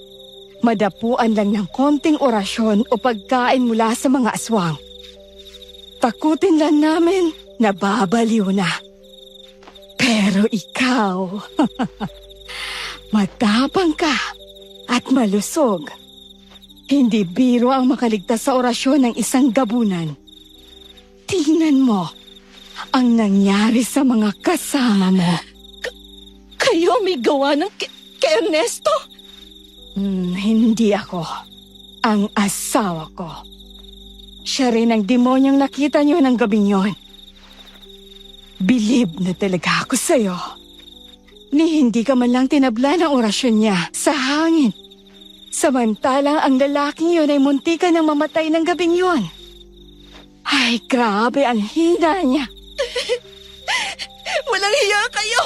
Madapuan lang ng konting orasyon o pagkain mula sa mga aswang. Takutin lang namin na babaliw na. Pero ikaw, matapang ka at malusog. Hindi biro ang makaligtas sa orasyon ng isang gabunan. Tingnan mo ang nangyari sa mga kasama mo. Kayo may gawa ng kay Ernesto? Hindi ako. Ang asawa ko. Siya rin ang demonyong nakita niyo ng gabing yon. Bilib na talaga ako sa'yo. Ni hindi ka man lang tinabla ng orasyon niya sa hangin. Samantalang ang lalaking yun ay muntikan ng mamatay ng gabing yun. Ay, grabe ang hina niya. Walang hiya kayo!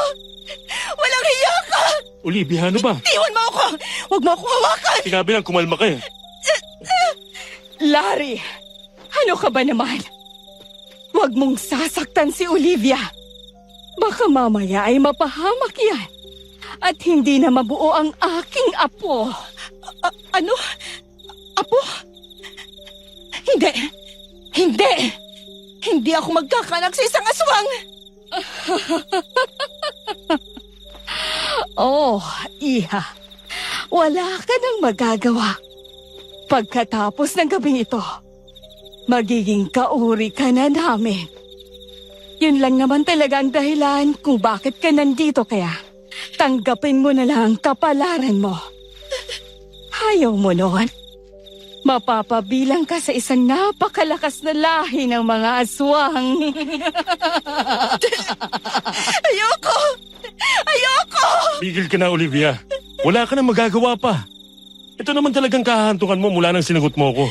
Walang hiya ka! Olivia, ano ba? Iwan mo ako! Huwag mo ako hawakan! Sinabi lang kumalma ka eh. Larry, ano ka ba naman? Huwag mong sasaktan si Olivia. Baka mamaya ay mapahamak yan. At hindi na mabuo ang aking apo. Ano? Apo? Hindi! Hindi! Hindi ako magkakanak sa isang aswang! Oh, Iha. Wala ka nang magagawa. Pagkatapos ng gabing ito, magiging kauri ka na namin. Yun lang naman talaga ang dahilan kung bakit ka nandito kaya. Tanggapin mo na lang ang kapalaran mo. Ayaw mo noon. Mapapabilang ka sa isang napakalakas na lahi ng mga aswang. Ayoko! Tigil ka na, Olivia. Wala ka na magagawa pa. Ito naman talagang kahantungan mo mula nang sinagot mo ko.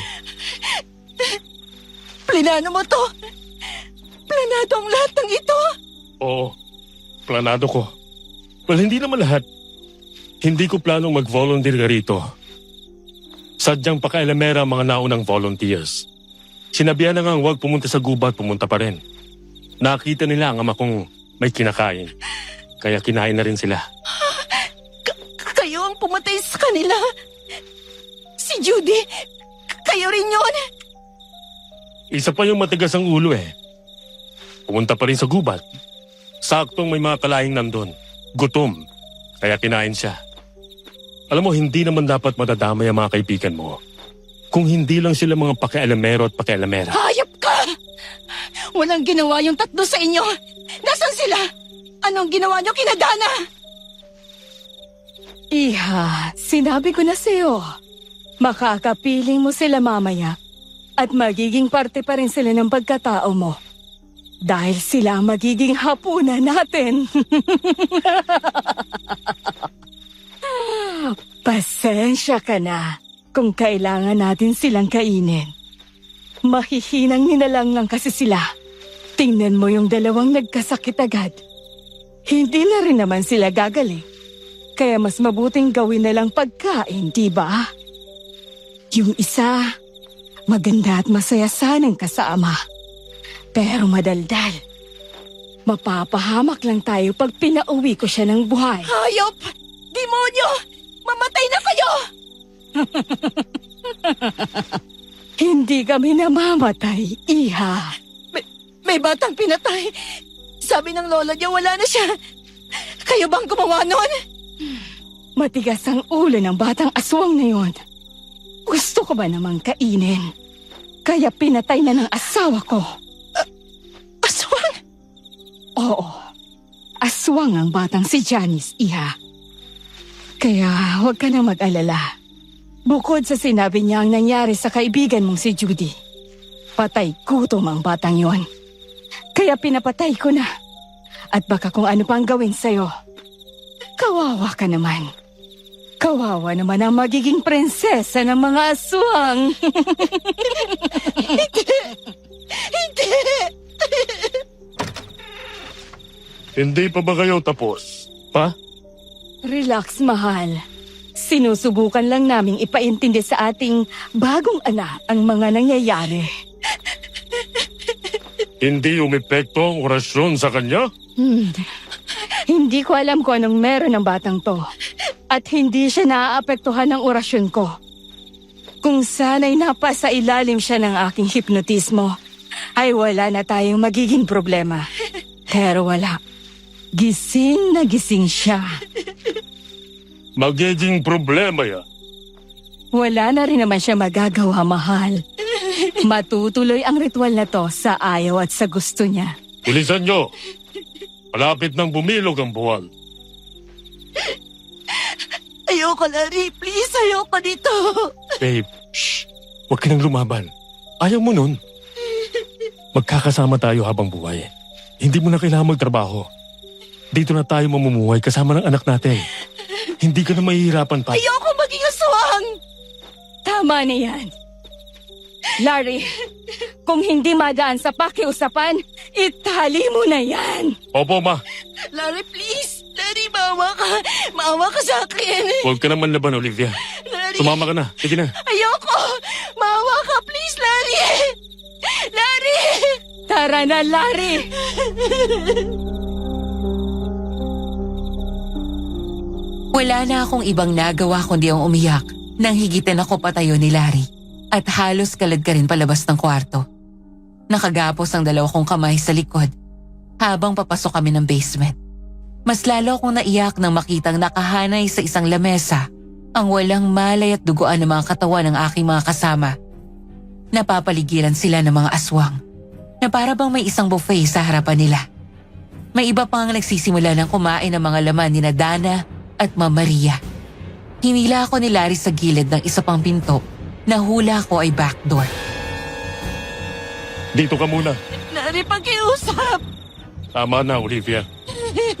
Plinano mo to? Planado ang lahat ng ito? Oo, planado ko. Well, hindi naman lahat. Hindi ko planong mag-volunteer ka rito. Sadyang pakailamera ang mga naunang volunteers. Sinabihan na nga huwag pumunta sa gubat, pumunta pa rin. Nakita nila ang ama kong may kinakain. Kaya kinain na rin sila. Kayo ang pumatay sa kanila? Si Judy? Kayo rin yun? Isa pa yung matigas ang ulo eh. Pumunta pa rin sa gubat. Saktong may mga kalaing nandun. Gutom. Kaya kinain siya. Alam mo, hindi naman dapat madadamay ang mga kaibigan mo. Kung hindi lang sila mga pakialamero at pakialamera. Hayop ka! Walang ginawa yung tatlo sa inyo. Nasaan sila? Anong ginawa niyo kina Dana? Iha, sinabi ko na sa'yo. Makakapiling mo sila mamaya at magiging parte pa rin sila ng pagkatao mo. Dahil sila ang magiging hapunan natin. Pasensya ka na kung kailangan natin silang kainin. Mahihinang ninalangang kasi sila. Tingnan mo yung dalawang nagkasakit agad. Hindi na rin naman sila gagaling. Kaya mas mabuting gawin na lang pagkain, di ba? Yung isa, maganda at masaya sanang kasama. Pero madaldal. Mapapahamak lang tayo pag pinauwi ko siya ng buhay. Hayop! Demonyo! Mamatay na kayo! Hindi kami namamatay, Iha. May batang pinatay. Sabi ng lola niya wala na siya. Kayo bang gumawa nun? Matigas ang ulo ng batang aswang na yon. Gusto ko ba namang kainin? Kaya pinatay na ng asawa ko. Aswang? Oo. Aswang ang batang si Janice, Iha. Kaya huwag ka na mag-alala. Bukod sa sinabi niya ang nangyari sa kaibigan mong si Judy, patay gutom ang batang yon. Kaya pinapatay ko na. At baka kung ano pang gawin sa'yo. Kawawa ka naman. Kawawa naman ang magiging prinsesa ng mga aswang. Hindi! Hindi pa ba kayo tapos? Pa? Relax, mahal. Sinusubukan lang naming ipaintindi sa ating bagong anak ang mga nangyayari. Hindi umepekto ang orasyon sa kanya? Hindi ko alam kung anong meron ng batang to. At hindi siya naaapektuhan ng orasyon ko. Kung sana'y napasa ilalim siya ng aking hipnotismo, ay wala na tayong magiging problema. Pero wala. Gising na gising siya. Magiging problema yan. Wala na rin naman siya magagawa, mahal. Matutuloy ang ritual na to sa ayaw at sa gusto niya. Bilisan nyo. Malapit nang bumilog ang buwan. Ayoko, Larry. Please, ayoko dito. Babe, shh. Huwag ka nang lumaban. Ayaw mo nun. Magkakasama tayo habang buhay. Hindi mo na kailangan magtrabaho. Dito na tayo mamumuhay kasama ng anak natin. Hindi ka na mahihirapan pa. Ayoko maging aswang! Tama na yan. Larry, kung hindi madaan sa pakiusapan, itali mo na yan. Opo, ma. Larry, please. Larry, maawa ka. Maawa ka sa akin. Huwag ka naman laban, Olivia. Larry. Sumama ka na. Sige na. Ayoko. Maawa ka, please, Larry. Larry! Tara na, Larry. Wala na akong ibang nagawa kundi ang umiyak nang higitan ako patayo ni Larry at halos kalad ka rin palabas ng kwarto. Nakagapos ang dalawa kong kamay sa likod habang papasok kami ng basement. Mas lalo akong naiyak nang makitang nakahanay sa isang lamesa ang walang malay at duguan ng mga katawan ng aking mga kasama. Napapaligiran sila ng mga aswang na para bang may isang buffet sa harapan nila. May iba pang nagsisimula ng kumain ng mga laman ni Dana at Ma'am Maria. Hinila ako ni Larry sa gilid ng isa pang pinto na hula ko ay backdoor. Dito ka muna. Larry, pakiusap. Tama na, Olivia.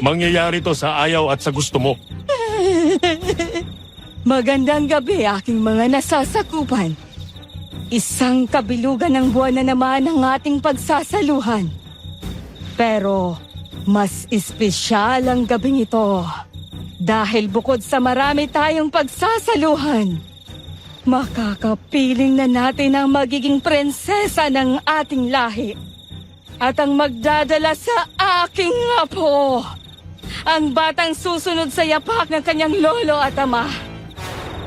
Mangyayari to sa ayaw at sa gusto mo. Magandang gabi, aking mga nasasakupan. Isang kabilugan ng buwan na naman ang ating pagsasaluhan. Pero mas espesyal ang gabing ito. Dahil bukod sa marami tayong pagsasaluhan, makakapiling na natin ang magiging prinsesa ng ating lahi. At ang magdadala sa aking apo. Ang batang susunod sa yapak ng kanyang lolo at ama.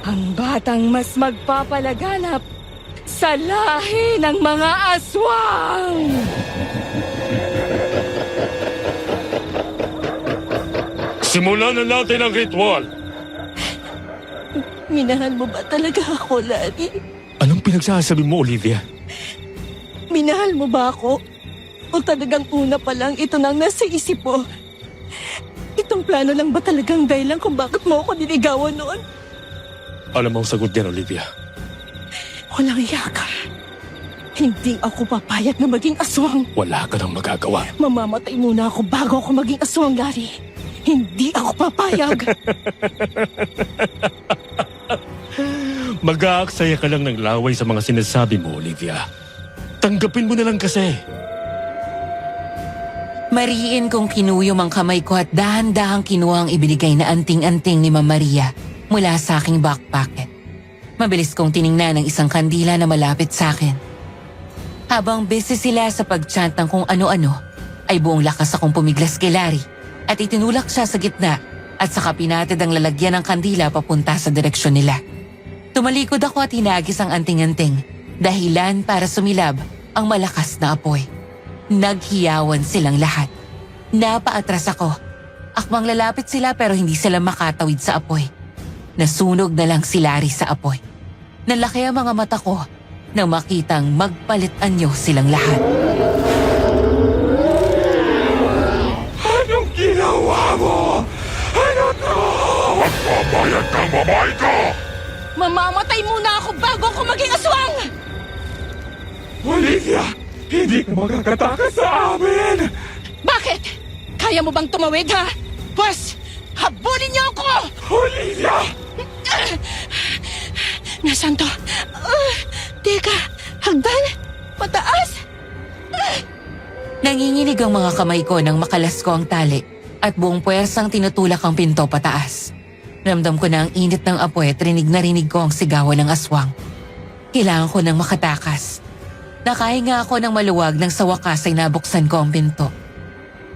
Ang batang mas magpapalaganap sa lahi ng mga aswang. Simulan na natin ang ritual. Minahal mo ba talaga ako, Lani? Anong pinagsasabi mo, Olivia? Minahal mo ba ako? O talagang una pa lang ito nang nasa isip mo? Itong plano lang ba talagang dahilan kung bakit mo ako niligawan noon? Alam mo ang sagot yan, Olivia. Walang iya ka. Hindi ako papayag na maging aswang. Wala ka nang magagawa. Mamamatay muna ako bago ako maging aswang, Lani. Hindi ako papayag. Mag-aaksaya ka lang ng laway sa mga sinasabi mo, Olivia. Tanggapin mo na lang kasi. Mariin kong kinuyom ang kamay ko at dahan-dahang kinuha ang ibinigay na anting-anting ni Ma'am Maria mula sa aking back pocket. Mabilis kong tiningnan ang isang kandila na malapit sa akin. Habang busy sila sa pag-chant ng kung ano-ano, ay buong lakas akong pumiglas kay Larry at itinulak siya sa gitna at saka pinatid ang lalagyan ng kandila papunta sa direksyon nila. Tumalikod ako at hinagis ang anting-anting, dahilan para sumilab ang malakas na apoy. Naghiyawan silang lahat. Napaatras ako. Akmang lalapit sila pero hindi sila makatawid sa apoy. Nasunog na lang si Larry sa apoy. Nalaki ang mga mata ko nang makitang magpalit-anyo silang lahat. Anong ginawa mo? Ano to? Magbabayad kang babae ka! Mamamatay muna ako bago ako maging aswang! Olivia! Hindi ka makakatakas sa amin! Bakit? Kaya mo bang tumawid, ha? Pwes, habulin niyo ako! Olivia! Nasaan to? Teka, hagdan? Mataas? Nanginginig ang mga kamay ko nang makalas ko ang tali at buong puwersang tinutulak ang pinto pataas. Ramdam ko na ang init ng apoy at rinig na rinig ko ang sigawan ng aswang. Kailangan ko nang makatakas. Nakahinga ako ng maluwag nang sa wakas ay nabuksan ko ang pinto.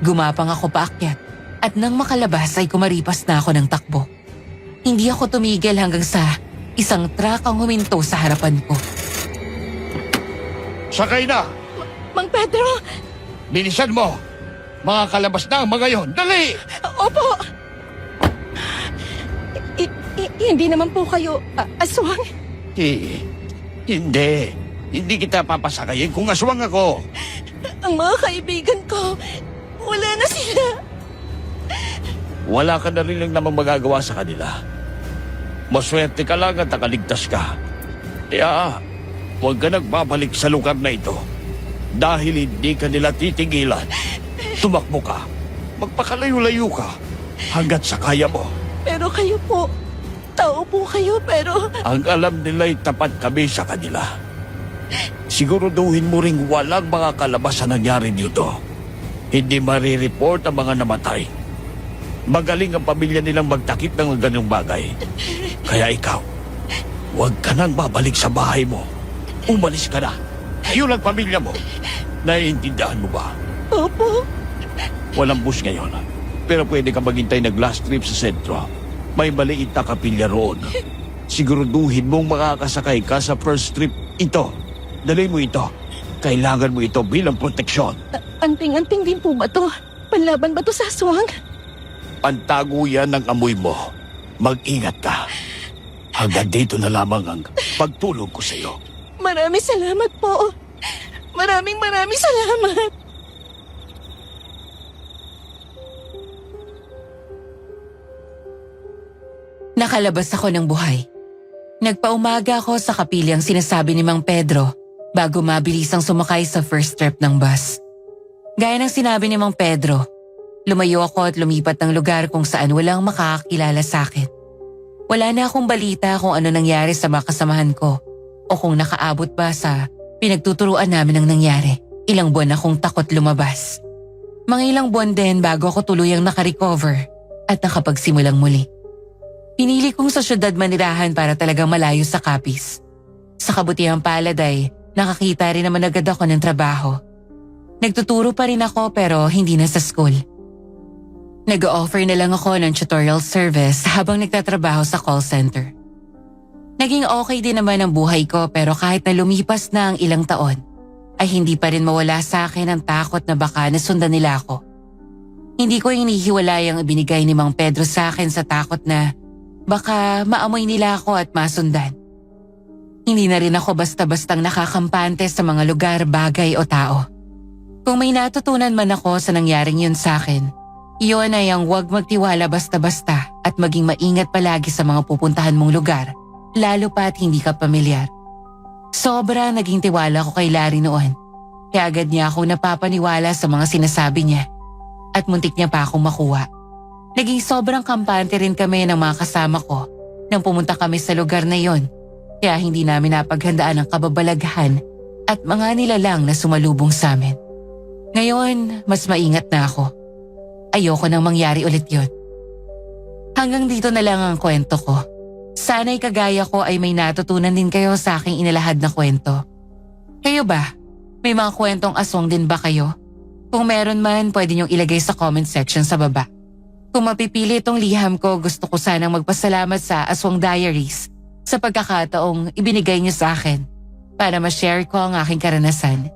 Gumapang ako paakyat at nang makalabas ay kumaripas na ako ng takbo. Hindi ako tumigil hanggang sa isang truck ang huminto sa harapan ko. Sakay na! Mang Pedro! Bilisan mo! Mga kalabas na ang mga yon! Dali! Opo! Hindi naman po kayo aswang. Hindi. Hindi kita papasakayin kung aswang ako. Ang mga kaibigan ko, wala na sila. Wala ka na rin lang namang magagawa sa kanila. Maswerte ka lang at nakaligtas ka. Kaya, huwag ka nagbabalik sa lugar na ito. Dahil hindi ka nila titigilan. Tumakbo ka. Magpakalayo-layo ka. Hanggat sa kaya mo. Pero kayo po, tao po kayo pero... Ang alam nila'y tapat kami sa kanila. Siguraduhin mo ring walang mga kalabas na nangyari dito. Hindi marireport ang mga namatay. Magaling ang pamilya nilang magtakip ng ganung bagay. Kaya ikaw, huwag ka nang babalik sa bahay mo. Umalis ka na. Ayun ang pamilya mo. Naiintindihan mo ba? Opo. Walang bus ngayon. Pero pwede ka maghintay ng last trip sa sentro. May maliit na kapilya roon. Siguraduhin mong makakasakay ka sa first trip ito. Dali mo ito. Kailangan mo ito bilang proteksyon. Anting-anting din po ba to? Panlaban ba to sa aswang? Pantago yan ng amoy mo. Mag-ingat ka. Hanggang dito na lamang ang pagtulog ko sa iyo. Maraming salamat po. Maraming salamat. Nakalabas ako ng buhay. Nagpaumaga ako sa kapilyang sinasabi ni Mang Pedro bago mabilisang sumakay sa first trip ng bus. Gaya ng sinabi ni Mang Pedro, Lumayo ako at lumipat ng lugar kung saan walang makakakilala sa akin. Wala na akong balita kung ano nangyari sa mga kasamahan ko o kung nakaabot ba sa pinagtuturuan namin ng nangyari. Ilang buwan akong takot lumabas. Mga ilang buwan din bago ako tuluyang nakarecover at nakapagsimulang muli. Pinili kong sa syudad manirahan para talagang malayo sa Capiz. Sa kabutihang palad ay nakakita rin naman agad ako ng trabaho. Nagtuturo pa rin ako pero hindi na sa school. Nag-offer na lang ako ng tutorial service habang nagtatrabaho sa call center. Naging okay din naman ang buhay ko pero kahit na lumipas na ang ilang taon, ay hindi pa rin mawala sa akin ang takot na baka nasundan nila ako. Hindi ko inihiwalay ang ibinigay ni Mang Pedro sa akin sa takot na baka maamoy nila ako at masundan. Hindi na rin ako basta-bastang nakakampante sa mga lugar, bagay o tao. Kung may natutunan man ako sa nangyaring yun sa akin, iyon ay ang huwag magtiwala basta-basta at maging maingat palagi sa mga pupuntahan mong lugar, lalo pa at hindi ka pamilyar. Sobra naging tiwala ko kay Larry noon, kaya agad niya ako napapaniwala sa mga sinasabi niya at muntik niya pa akong makuha. Naging sobrang kampante rin kami ng mga kasama ko nang pumunta kami sa lugar na yon, kaya hindi namin napaghandaan ang kababalaghan at mga nilalang na sumalubong sa amin. Ngayon, mas maingat na ako. Ayoko nang mangyari ulit yun. Hanggang dito na lang ang kwento ko. Sana'y kagaya ko ay may natutunan din kayo sa aking inilahad na kwento. Kayo ba? May mga kwentong aswang din ba kayo? Kung meron man, pwede niyong ilagay sa comment section sa baba. Kung mapipili itong liham ko, gusto ko sanang magpasalamat sa Aswang Diaries sa pagkakataong ibinigay niyo sa akin para ma-share ko ang aking karanasan.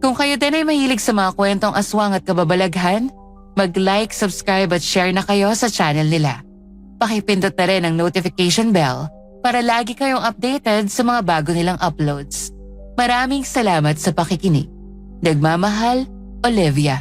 Kung kayo din ay mahilig sa mga kwentong aswang at kababalaghan, mag-like, subscribe at share na kayo sa channel nila. Pakipindot na rin ang notification bell para lagi kayong updated sa mga bago nilang uploads. Maraming salamat sa pakikinig. Nagmamahal, Olivia.